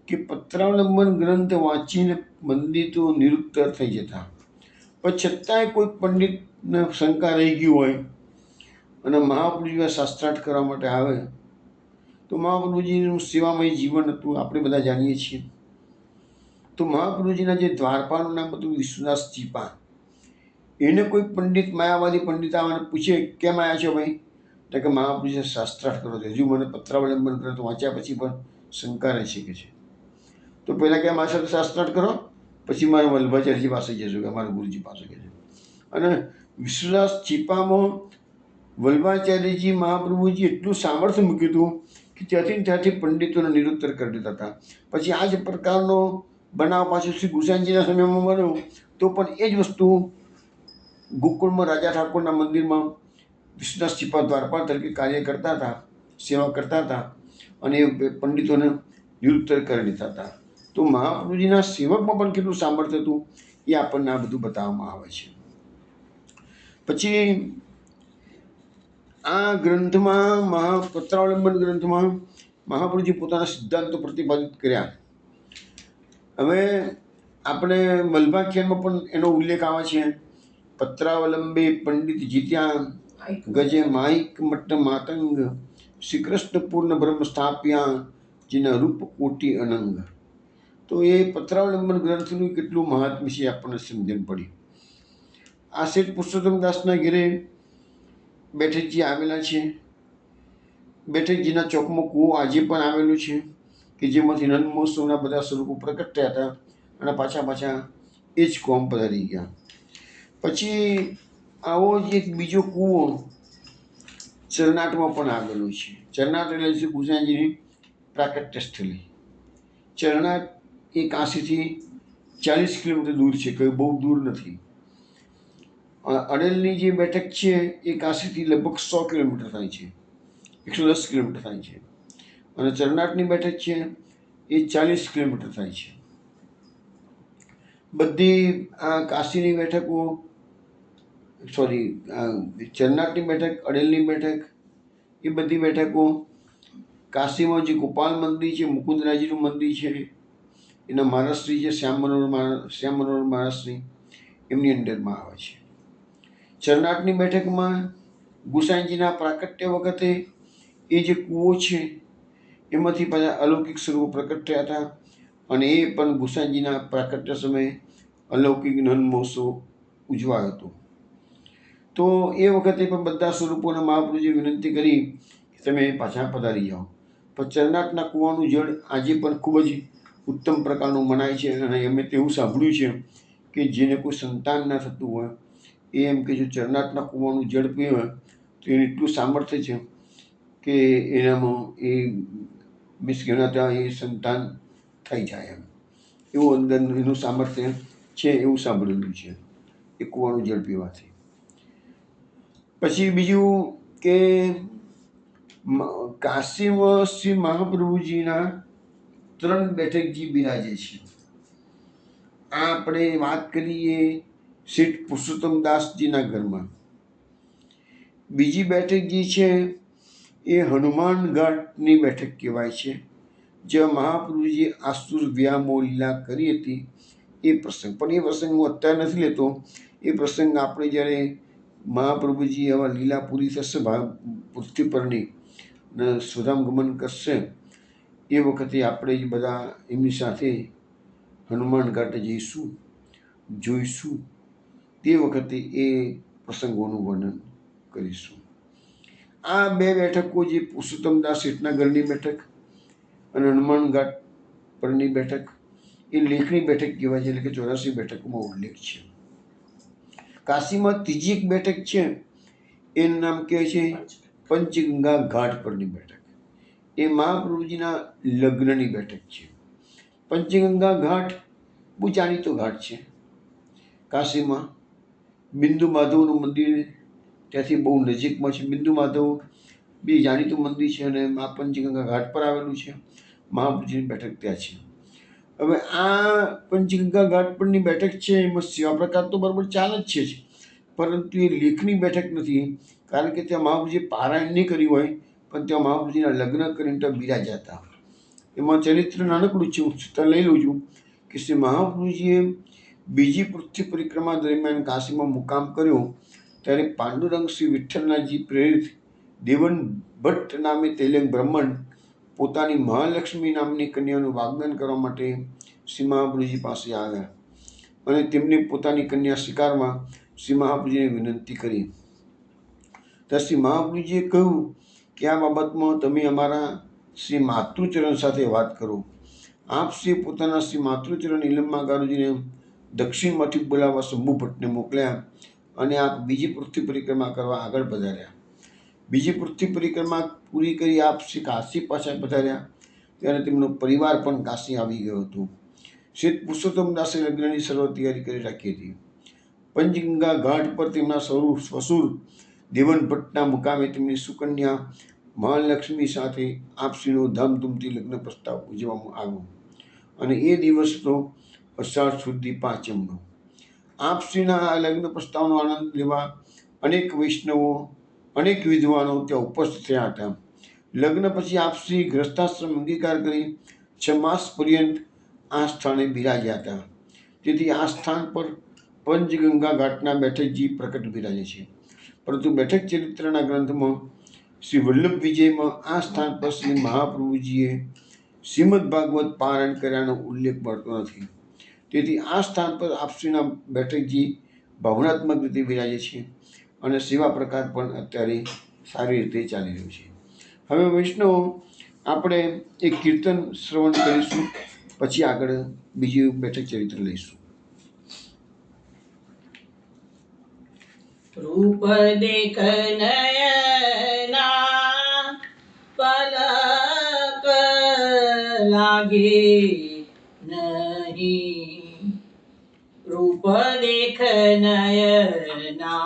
કે પત્રાવલંબન ગ્રંથ વાંચીને પંડિતો નિરુત્તર થઈ જતા, પણ છતાંય કોઈ પંડિતને શંકા રહી ગયું હોય અને મહાપ્રભુજી શાસ્ત્રાર્થ કરવા માટે આવે તો મહાપ્રભુજીનું સેવામય જીવન હતું, આપણે બધા જાણીએ છીએ. તો મહાપ્રભુજીના જે દ્વારપાળનું નામ હતું વિશ્વદાસ ચીપા, એને કોઈ પંડિત માયાવાદી પંડિત આવે પૂછે કેમ આવ્યા છો ભાઈ, તો કે મહાપ્રભુજી શાસ્ત્રાર્થ કરો છો. હજુ મને પત્રાવલંબન ગ્રંથ વાંચ્યા પછી પણ શંકા રહી શકે છે, તો પહેલાં કે મારી સાથે શાસ્ત્રાર્થ કરો, પછી મારે વલ્લભાચાર્યજી પાસે જજો કે અમારા ગુરુજી પાસે જજો. અને વિશ્વદાસ ચીપામાં વલ્લભાચાર્યજી મહાપ્રભુજી એટલું સામર્થ્ય મૂક્યું હતું કે ત્યાંથી પંડિતોને નિરુત્તર કરી દેતા હતા. પછી આ જ પ્રકારનો બનાવ પાછો શ્રી ગુસાઈજીના સમયમાં બન્યો, તો પણ એ જ વસ્તુ ગોકુળમાં રાજા ઠાકોરના મંદિરમાં વિશ્વદાસ ચીપા દ્વારપાળ તરીકે કાર્ય કરતા હતા, સેવા કરતા હતા અને એ પંડિતોને નિરુત્તર કરી દેતા હતા. તો મહાપ્રભુજીના સેવકમાં પણ કેટલું સામર્થ્ય હતું એ આપણને આ બધું બતાવવામાં આવે છે. પછી આ ગ્રંથમાં પત્રાવલંબન ગ્રંથમાં મહાપ્રભુજી પોતાના સિદ્ધાંતો પ્રતિપાદિત કર્યા. હવે આપણે વલ્ભાખ્યાનમાં પણ એનો ઉલ્લેખ આવે છે. પત્રાવલંબે પંડિત જીત્યા ગજે માઇક મટ્ટ માતંગ શ્રી કૃષ્ણ પૂર્ણ બ્રહ્મ સ્થાપ્યા જેના રૂપ કોટી અનંગ. તો એ પત્રાવલંબન ગ્રંથનું કેટલું મહાત્મ્ય છે આપણને સમજણ પડી. આ શેઠ પુરુષોત્તમદાસના ઘેરે બેઠકજી આવેલા છે. બેઠકજીના ચોકમાં કૂવો આજે પણ આવેલું છે કે જેમાંથી નંદ મહોત્સવના બધા સ્વરૂપો પ્રગટ થયા હતા. અને પાછા એ જ કોમ પધારી ગયા. પછી આવો જ એક બીજો કૂવો ચરનાટમાં પણ આવેલો છે. ચરનાટ એટલે છે ગુસાઈજીની પ્રાકટ્ય સ્થળી. ચરનાટ એ કાશીથી 40 કિલોમીટર દૂર છે, કંઈ બહુ દૂર નથી. અડેલની જે બેઠક છે એ કાશીથી લગભગ 100 કિલોમીટર થાય છે, 110 કિલોમીટર થાય છે. અને ચરનાટની બેઠક છે એ 40 કિલોમીટર થાય છે. બધી આ કાશીની બેઠકો, સોરી, ચરનાટની બેઠક, અડેલની બેઠક, એ બધી બેઠકો કાશીમાં જે ગોપાલ મંદિર છે, મુકુંદરાજીનું મંદિર છે, એના મહારાજશ્રી છે શ્યામ મનોહર મહારાજશ્રી, એમની અંડરમાં આવે છે. ચરનાટની બેઠકમાં ગુસાઈજીના પ્રાકટ્ય વખતે એ જે કૂવો છે એમાંથી પાછા અલૌકિક સ્વરૂપો પ્રકટ થયા હતા, અને એ પણ ગુસાઈજીના પ્રાકટ્ય સમયે અલૌકિક નંદ મહોત્સવ ઉજવાયો હતો. તો એ વખતે પણ બધા સ્વરૂપોને મહાપ્રભુજીએ વિનંતી કરી કે તમે પાછા પધારી જાઓ. પણ ચરનાટના કૂવાનું જળ આજે પણ ખૂબ જ ઉત્તમ પ્રકારનું મનાય છે. અને અમે તેવું સાંભળ્યું છે કે જેને કોઈ સંતાન ના થતું હોય એ એમ કે જો ચરનાટના કૂવાનું જળ પીવે તો એને એટલું સામર્થ્ય છે કે એનામાં એ મીન્સ કે એના ત્યાં એ સંતાન થઈ જાય એમ, એવું અંદર એનું સામર્થ્ય છે, એવું સાંભળેલું છે એ કૂવાનું જળ પીવાથી. પછી બીજું કે કાશીમાં શ્રી મહાપ્રભુજીના 3 બેઠકજી બિરાજે છે. આ આપણે વાત કરીએ શેઠ પુરુષોત્તમ દાસજીના ઘરમાં. બીજી બેઠક જે છે એ હનુમાન ઘાટની બેઠક કહેવાય છે, જ્યાં મહાપ્રભુજીએ આસુર વ્યામો લીલા કરી હતી એ પ્રસંગ. પણ એ પ્રસંગ હું અત્યારે નથી લેતો. એ પ્રસંગ આપણે જ્યારે મહાપ્રભુજી આવા લીલા પૂરી થશે પૃથ્વી પરની ને સ્વધામ ગમન કરશે એ વખતે આપણે જ બધા એમની સાથે હનુમાન ઘાટે જઈશું, જોઈશું. તે વખતે એ પ્રસંગોનું વર્ણન કરીશું. આ 2 બેઠકો જે પુરુષોત્તમદાસ શેઠના ઘરની બેઠક અને હનુમાન ઘાટ પરની બેઠક એ લેખની બેઠક કહેવાય છે, એટલે કે 84 બેઠકોમાં ઉલ્લેખ છે. કાશીમાં ત્રીજી એક બેઠક છે એનું નામ કહેવાય છે પંચગંગા ઘાટ પરની બેઠક. એ મહાપ્રભુજીના લગ્નની બેઠક છે. પંચગંગા ઘાટ બહુ જાણીતો ઘાટ છે કાશીમાં. બિંદુ માધવનું મંદિર ત્યાંથી બહુ નજીકમાં છે. બિંદુ માધવ બી જાણીતું મંદિર છે અને આ પંચગંગા ઘાટ પર આવેલું છે. મહાપ્રભુજીની બેઠક ત્યાં છે. હવે આ પંચગંગા ઘાટ પરની બેઠક છે એમાં સેવા પ્રકાર તો બરાબર ચાલે જ છે, પરંતુ એ લેખની બેઠક નથી, કારણ કે ત્યાં મહાપ્રભુજીએ પારાયણ નહીં કર્યું હોય પણ ત્યાં મહાપ્રભુજીના લગ્ન કરીને ત્યાં બિરાજ્યા હતા. એમાં ચરિત્ર નાનકડું છે, હું છતાં લઈ લઉં છું કે શ્રી મહાપ્રભુજીએ બીજી પૃથ્વી પરિક્રમા દરમિયાન કાશીમાં મુકામ કર્યો ત્યારે પાંડુરંગ શ્રી વિઠ્ઠલનાથજી પ્રેરિત દેવન ભટ્ટ નામે તેલંગ બ્રાહ્મણ પોતાની મહાલક્ષ્મી નામની કન્યાનું વાગ્દાન કરવા માટે શ્રી મહાપ્રભુજી પાસે આવ્યા અને તેમને પોતાની કન્યા સ્વીકારવા શ્રી મહાપ્રભુજીને વિનંતી કરી. ત્યારે શ્રી મહાપ્રભુજીએ કહ્યું કે આ બાબતમાં તમે અમારા શ્રી માતૃચરણ સાથે વાત કરો. આપ શ્રી પોતાના શ્રી માતૃચરણ નીલમ્મા ગારુજીને દક્ષિણમાંથી બોલાવવા શંભુ ભટ્ટને મોકલ્યા અને આપ બીજી પૃથ્વી પરિક્રમા કરવા આગળ પધાર્યા. બીજી પૃથ્વી પરિક્રમા પૂરી કરી આપ શ્રી કાશી પાછા પધાર્યા ત્યારે તેમનો પરિવાર પણ કાશી આવી ગયો હતો. શેઠ પુરુષોત્તમદાસે લગ્નની સર્વ તૈયારી કરી રાખી હતી. પંચગંગા ઘાટ પર તેમના સસુર દેવન ભટ્ટના મુકામે તેમની સુકન્યા મહાલક્ષ્મી સાથે આપશ્રીનો ધામધૂમથી લગ્ન પ્રસ્તાવ ઉજવવામાં આવ્યો અને એ દિવસ તો અષાઢ સુધી 5મનો. આપશ્રીના આ લગ્ન પ્રસ્તાવનો આનંદ લેવા અનેક વૈષ્ણવો, અનેક વિદ્વાનો ત્યાં ઉપસ્થિત થયા હતા. લગ્ન પછી આપશ્રી ગ્રસ્તાશ્રમ અંગીકાર કરી 6 માસ પર્યંત આ સ્થાને બિરાજ્યા હતા. તેથી આ સ્થાન પર પંચગંગા ઘાટના બેઠકજી પ્રકટ બિરાજે છે. પરંતુ બેઠક ચરિત્રના ગ્રંથમાં શ્રી વલ્લભ વિજયમાં આ સ્થાન પર શ્રી મહાપ્રભુજીએ શ્રીમદ ભાગવત પારાયણ કર્યાનો ઉલ્લેખ મળતો નથી. તેથી આ સ્થાન પર આપશ્રીના બેઠકજી ભાવનાત્મક રીતે બિરાજે છે અને સેવા પ્રકાર પણ અત્યારે સારી રીતે ચાલી રહ્યો છે. હવે વૈષ્ણવ આપણે એક કીર્તન શ્રવણ કરીશું. પછી આગળ બીજું બેઠક ચરિત્ર લઈશું. રૂપ દેખ નયના પલક લાગે નહીં. રૂપ દેખ નયના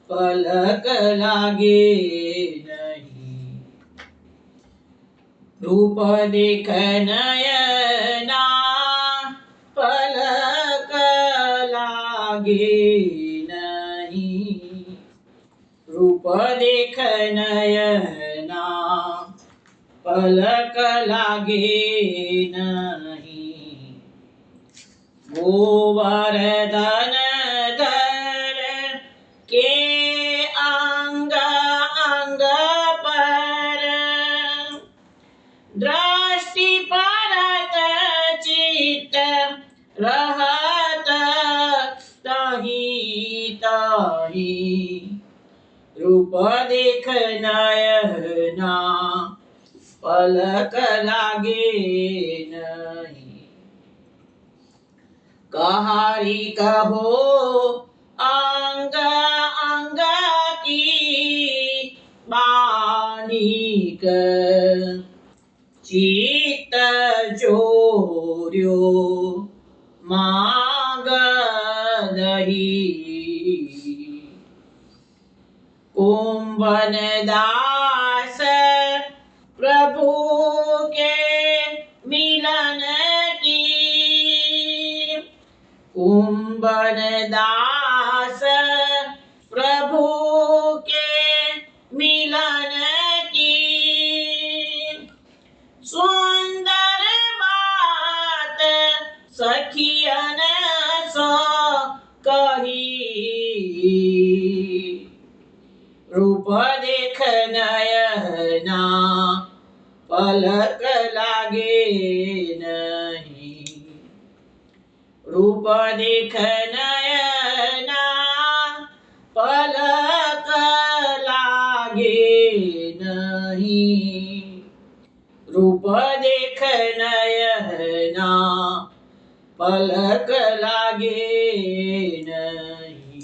પલક લાગે નહીં. રૂપ દેખ નયના પલક લાગે નહીં. રૂપ દેખ નયના પલક લાગે નહીં. ગોવર્ધન ધર કે અંગ અંગ પર दृष्टि परत चित्त रहत तही तही. रूप देख नयना पलक लागे नहीं. कहारी कहो अंग अंग की बानी चित्त जोर्यो माग दही. कुंभन दास प्रभु के मिलन की. कुंभन दास प्रभु के मिलन की. सुंदर बात सखियन सो कही. रूप देख नयना पलक लागे नहीं. रूप देख नयना पलक लागे नहीं. रूप देख नयना पलक लागे नहीं.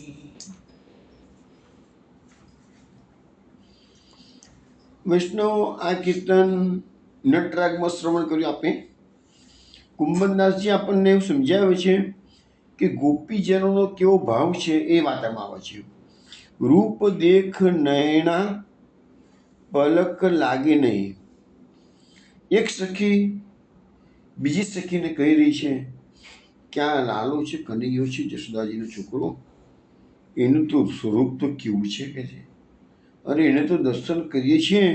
વૈષ્ણવ આ કીર્તન નટરાગમાં શ્રવણ કર્યું આપણે. કુંભનદાસજી આપણને એવું સમજાવે છે કે ગોપીજનોનો કેવો ભાવ છે એ વાતમાં આવે છે. રૂપ દેખ નયના પલક લાગે નહીં. એક સખી બીજી સખીને કહી રહી છે કે આ લાલો છે, કનૈયો છે, જશોદાજીનો છોકરો, એનું તો સ્વરૂપ તો કેવું છે કે છે. અરે એને તો દર્શન કરીએ છીએ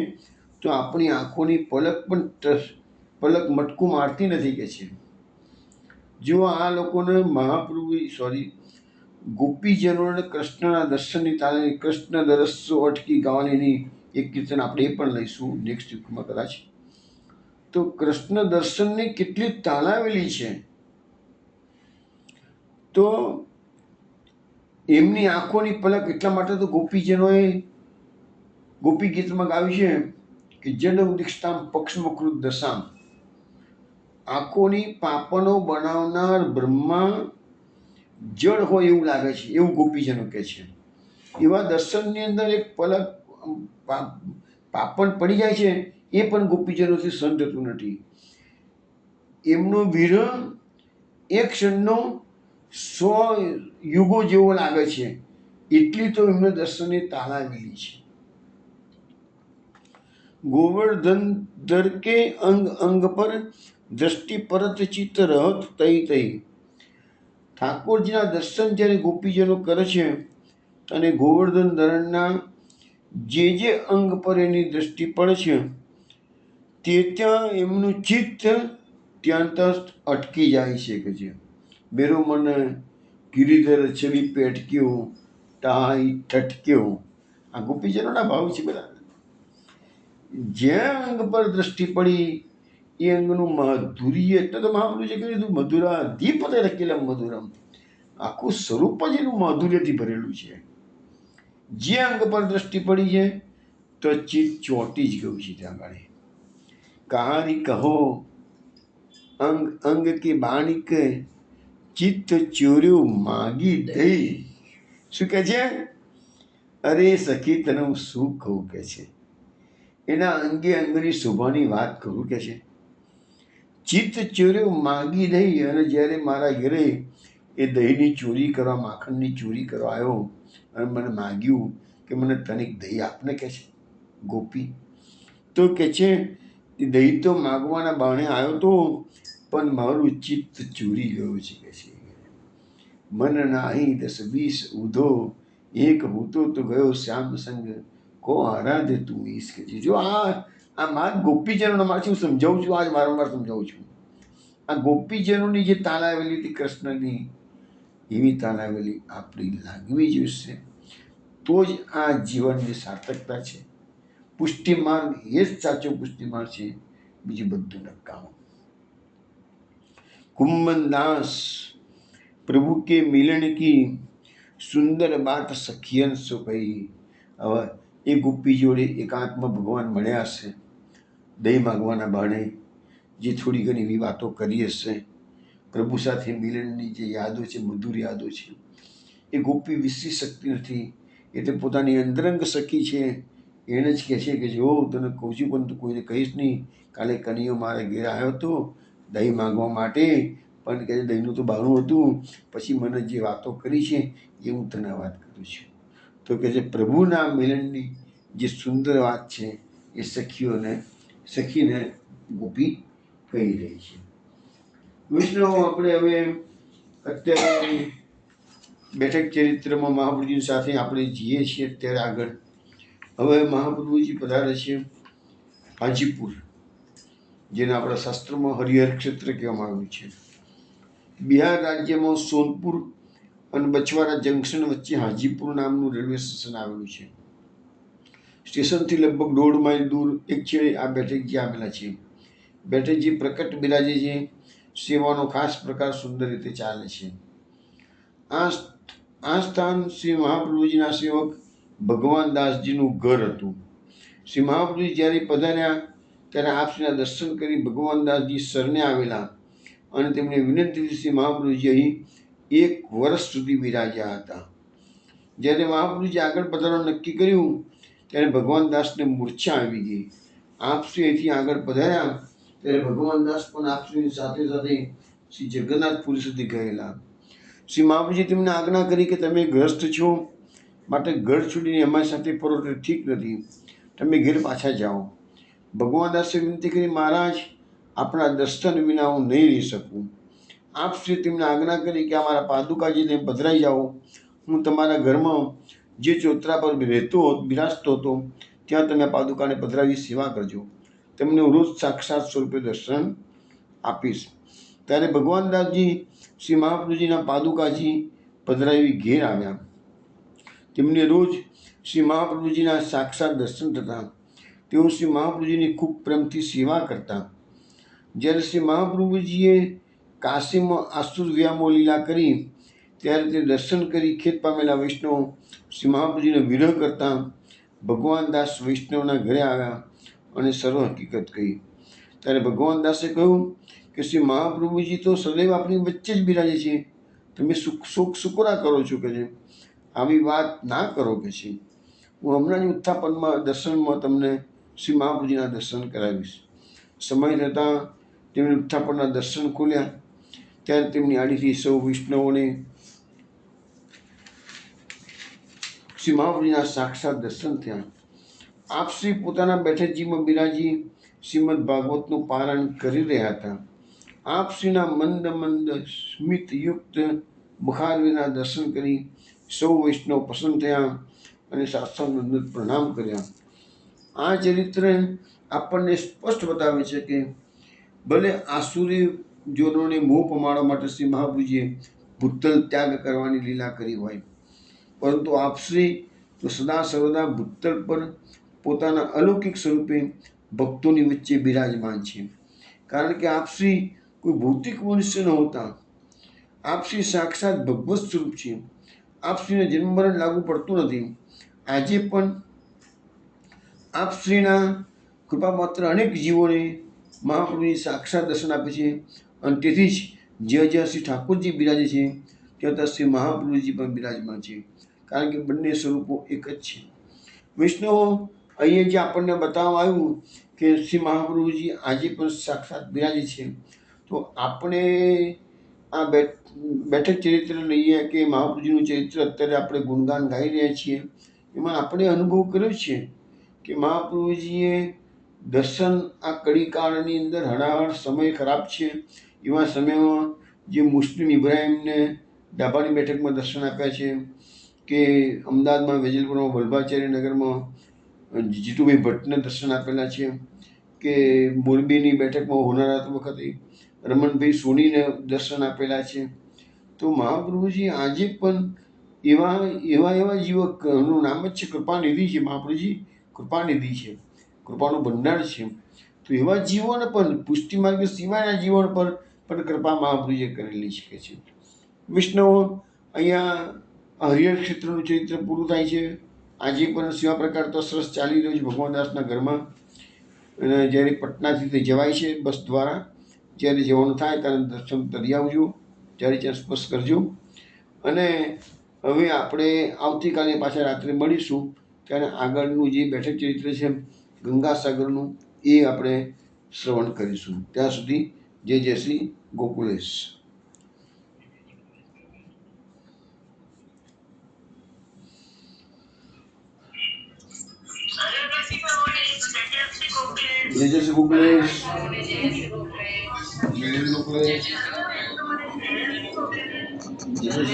તો આપણી આંખોની પલક મટકું મારતી નથી કે છે. જો આ લોકોને મહાપ્રભુ ગોપીજનોને કૃષ્ણના દર્શનની તાલીમ, કૃષ્ણ દરસો અટકી ગાવાનીની એક કીર્તન આપણે એ પણ લઈશું નેક્સ્ટ વીકમાં કદાચ. તો કૃષ્ણ દર્શનની કેટલી તાલાવેલી છે. તો એમની આંખોની પલક એટલા માટે તો ગોપીજનોએ ગોપી ગીતમાં ગાવ્યું છે કે જડ ઉદિક્ષતામ પક્ષમકૃત દશામ. આંખોની પાપનો બનાવનાર બ્રહ્મા જડ હોય એવું લાગે છે, એવું ગોપીજનો કહે છે. એવા દર્શનની અંદર એક પલક પાપણ પડી જાય છે એ પણ ગોપીજનોથી સહન થતું નથી. એમનો વિરહ એક ક્ષણનો 100 યુગો જેવો લાગે છે, એટલી તો એમના દર્શનની તાલાવેલી છે. ગોવર્ધન ધર કે અંગ અંગ પર દ્રષ્ટિ પરત ચિત્ત રહત તઈ તઈ. ઠાકોરજીના દર્શન જ્યારે ગોપીજનો કરે છે અને ગોવર્ધન ધરણના જે અંગ પર એની દ્રષ્ટિ પડે છે તે ત્યાં એમનું ચિત્ત ત્યાં અટકી જાય છે કે છે. બેરો મને ગિરિધર છબી પેટક્યો ટાઈ ઠટક્યો. આ ગોપીજનોના ભાવ છે બધા. જ્યાં અંગ પર દ્રષ્ટિ પડી એ અંગનું માધુર્ય, એટલે તો મહાપ્રભુએ કહી દીધું મધુરા દીપતે રખેલમ મધુરમ. આખું સ્વરૂપ જ એનું માધુર્યથી ભરેલું છે. જે અંગ પર દ્રષ્ટિ પડી છે તો ચિત્ત ચોંટી જ ગયું છે ત્યાં આગળ. કહારી કહો અંગ અંગ કે બાણિક ચિત્ત ચોર્યું માગી દઈ. શું કહે છે? અરે સખી તને હું શું કહું કે છે, એના અંગે અંગની શોભાની વાત કરું કે છે. ચિત્ત ચોર્યું માગી દઈ, અને જ્યારે મારા ઘરે એ દહીંની ચોરી કરવા, માખણની ચોરી કરવા આવ્યો અને મને માગ્યું કે મને તનિક દહીં આપને કે છે ગોપી, તો કે છે દહીં તો માગવાના બાણે આવ્યો તો, પણ મારું ચિત્ત ચોરી ગયું છે કે છે. મન નાહી 10-20 ઉધો, એક હૂતો તો ગયો શ્યામ સંગ, કો આરાધે તું ઈશ કે છે. જો આ માર ગોપીજનોમાંથી હું સમજાવું છું, આજ વારંવાર સમજાવું છું. આ ગોપીજનોની જે તાલાવેલી હતી કૃષ્ણની, એવી તાલાવેલી આપણી લાગવી જોઈશે, તો જ આ જીવનની સાર્થકતા છે. પુષ્ટિ માર્ગ એ જ સાચો પુષ્ટિ માર્ગ છે, બીજું બધું નકામું. कुम्मन दास प्रभु के मिलन की सुंदर बात सखियन सो कही. હવે એ ગોપી જોડે એકાંતમાં ભગવાન મળ્યા હશે, દહીં માગવાના બહાને જે થોડી ઘણી એવી વાતો કરી હશે, પ્રભુ સાથે મિલનની જે યાદો છે, મધુર યાદો છે, એ ગોપી વિસરી શકતી નથી. એટલે પોતાની અંતરંગ સખી છે એને જ કહે છે કે જો તને કહું છું પણ તું કોઈને કહીશ નહીં. કાલે કનૈયો મારે ઘેર આવ્યો હતો દહીં માગવા માટે, પણ કહે દહીંનું તો બહાનું હતું, પછી મને જે વાતો કરી છે એ હું તને વાત કરું છું. તો કહે છે પ્રભુના મિલનની જે સુંદર વાત છે એ સખીને ગોપી કહી રહી છે. વૈષ્ણવ, આપણે હવે અત્યારે બેઠક ચરિત્રમાં મહાપ્રભુજી સાથે આપણે જઈએ છીએ. અત્યારે આગળ હવે મહાપ્રભુજી પધારે છે હાજીપુર, જેને આપણા શાસ્ત્રોમાં હરિહર ક્ષેત્ર કહેવામાં આવ્યું છે. બિહાર રાજ્યમાં સોનપુર અને બછવાડા જંકશન વચ્ચે હાજીપુર નામનું રેલવે સ્ટેશન આવેલું છે. સ્ટેશનથી લગભગ 1.5 માઇલ દૂર એક છેડે આ બેઠકજી આવેલા છે. બેઠકજી પ્રકટ બિરાજે છે, સેવાનો ખાસ પ્રકાર સુંદર રીતે ચાલે છે. આ સ્થાન શ્રી મહાપ્રભુજીના સેવક ભગવાન દાસજીનું ઘર હતું. શ્રી મહાપ્રભુજી જ્યારે પધાર્યા ત્યારે આપશ્રીના દર્શન કરી ભગવાન દાસજી શરણે આવેલા અને તેમણે વિનંતી શ્રી મહાપ્રભુજી અહીં 1 વર્ષ સુધી બિરાજ્યા હતા. જ્યારે મહાપ્રભુજી આગળ પધારવાનું નક્કી કર્યું ત્યારે ભગવાન દાસને મૂર્છા આવી ગઈ. આપશ્રી અહીંથી આગળ પધાર્યા ત્યારે ભગવાન દાસ પણ આપશ્રીની સાથે સાથે શ્રી જગન્નાથપુરી સુધી ગયેલા. શ્રી મહાપ્રભુજી તેમને આજ્ઞા કરી કે તમે ગ્રસ્ત છો, માટે ઘર છોડીને અમારી સાથે ફરો તો ઠીક નથી, તમે ઘેર પાછા જાઓ. ભગવાન દાસે વિનંતી કરી, મહારાજ આપણા દર્શન વિના હું નહીં રહી શકું. આપશ્રી તેમને આજ્ઞા કરી કે અમારા પાદુકાજીને પધરાઈ જાઓ, હું તમારા ઘરમાં જે ચોતરા પર બિરાજતો હતો ત્યાં તમે પાદુકાને પધરાવી સેવા કરજો, તમને રોજ સાક્ષાત સ્વરૂપે દર્શન આપીશ. ત્યારે ભગવાન દાસજી શ્રી મહાપ્રભુજીના પાદુકાજી પધરાવી ઘેર આવ્યા. તેમને રોજ શ્રી મહાપ્રભુજીના સાક્ષાત દર્શન થતા. તેઓ શ્રી મહાપ્રભુજીની ખૂબ પ્રેમથી સેવા કરતા. જ્યારે શ્રી મહાપ્રભુજીએ કાશીમાં આસુર વ્યામો લીલા કરી ત્યારે તે દર્શન કરી ખેત પામેલા વૈષ્ણવ શ્રી મહાપ્રભુજીનો વિરહ કરતા ભગવાન દાસ વૈષ્ણવના ઘરે આવ્યા અને સર્વ હકીકત કહી. ત્યારે ભગવાન દાસે કહ્યું કે શ્રી મહાપ્રભુજી તો સદૈવ આપણી વચ્ચે જ બિરાજે છે, તમે શોક સુકરા કરો છો કે છે, આવી વાત ના કરો કે છે. હું હમણાં જ ઉત્થાપનમાં દર્શનમાં તમને શ્રી મહાપ્રભુજીના દર્શન કરાવીશ. સમય થતાં તેમણે ઉત્થાપનના દર્શન ખોલ્યા ત્યારે તેમની આડીથી સૌ વૈષ્ણવોને શ્રી મહાપ્રભુજીના સાક્ષાત દર્શન થયા. આપશ્રી પોતાના બેઠકજીમાં બિરાજી શ્રીમદ ભાગવતનું પારાયણ કરી રહ્યા હતા. આપશ્રીના મંદ મંદ સ્મિતયુક્ત મુખારવિંદના દર્શન કરી સૌ વૈષ્ણવ પ્રસન્ન થયા અને સાષ્ટાંગ પ્રણામ કર્યા. આ ચરિત્ર આપણને સ્પષ્ટ બતાવે છે કે ભલે આસુરી જોનોને મોહ પમાડવા માટે શ્રી મહાપ્રભુજીએ ભૂતલ ત્યાગ કરવાની લીલા કરી હોય, પરંતુ આપશ્રી તો સદા સર્વદા ભૂતલ પર પોતાના અલૌકિક સ્વરૂપે ભક્તોની વચ્ચે બિરાજમાન છે. કારણ કે આપશ્રી કોઈ ભૌતિક મનુષ્ય ન હોતા, આપશ્રી સાક્ષાત ભગવત સ્વરૂપ છે. આપશ્રીને જન્મ મરણ લાગુ પડતું નથી. આજે પણ આપશ્રીના કૃપામાત્ર અનેક જીવોને મહાપ્રભુની સાક્ષાત દર્શન આપે છે અને તેથી જ જ્યાં જ્યાં શ્રી ઠાકોરજી બિરાજે છે ત્યાં ત્યાં શ્રી મહાપ્રભુજી પણ બિરાજમાન છે, કારણ કે બંને સ્વરૂપો એક જ છે. વિષ્ણુ અહીંયા જે આપણને બતાવવામાં આવ્યું કે શ્રી મહાપ્રભુજી આજે પણ સાક્ષાત બિરાજે છે, તો આપણે આ બેઠક ચરિત્ર લઈએ કે મહાપ્રભુજીનું ચરિત્ર અત્યારે આપણે ગુણગાન ગાઈ રહ્યા છીએ, એમાં આપણે અનુભવ કર્યો છે કે મહાપ્રભુજીએ દર્શન આ કડીકાળની અંદર હણાહણ સમય ખરાબ છે એવા સમયમાં જે મુસ્લિમ ઇબ્રાહિમને ડાભાની બેઠકમાં દર્શન આપ્યા છે, કે અમદાવાદમાં વેજલપુરમાં વલ્ભાચાર્ય નગરમાં જીતુભાઈ ભટ્ટને દર્શન આપેલા છે, કે મોરબીની બેઠકમાં હોનારત વખતે રમણભાઈ સોનીને દર્શન આપેલા છે. તો મહાપ્રભુજી આજે પણ એવા જીવકનું નામ જ છે કૃપાનિધિ છે. મહાપ્રભુજી કૃપાનિધિ છે, કૃપાનો ભંડાર છે. તો એવા જીવોને પણ પુષ્ટિ માર્ગ સિવાયના જીવન પર પણ કૃપા મહાપ્રભુજીએ કરેલી છે. વિષ્ણુ અહીંયા હરિહર ક્ષેત્રનું ચરિત્ર પૂરું થાય છે. આજે પણ સેવા પ્રકાર તો સરસ ચાલી રહ્યો છે ભગવાનદાસના ઘરમાં. અને જ્યારે પટનાથી તે જવાય છે બસ દ્વારા, જ્યારે જવાનું થાય ત્યારે દર્શન કરી આવજો, જ્યારે ત્યાં સ્પર્શ કરજો. અને હવે આપણે આવતીકાલે પાછા રાત્રે મળીશું, ત્યારે આગળનું જે બેઠક ચરિત્ર છે ગંગાસાગરનું એ આપણે શ્રવણ કરીશું. ત્યાં સુધી જય જય શ્રી ગોકુલેશ. જય જય શ્રી ગોકુલેશ. જય જય શ્રી ગોકુલેશ. જય જય શ્રી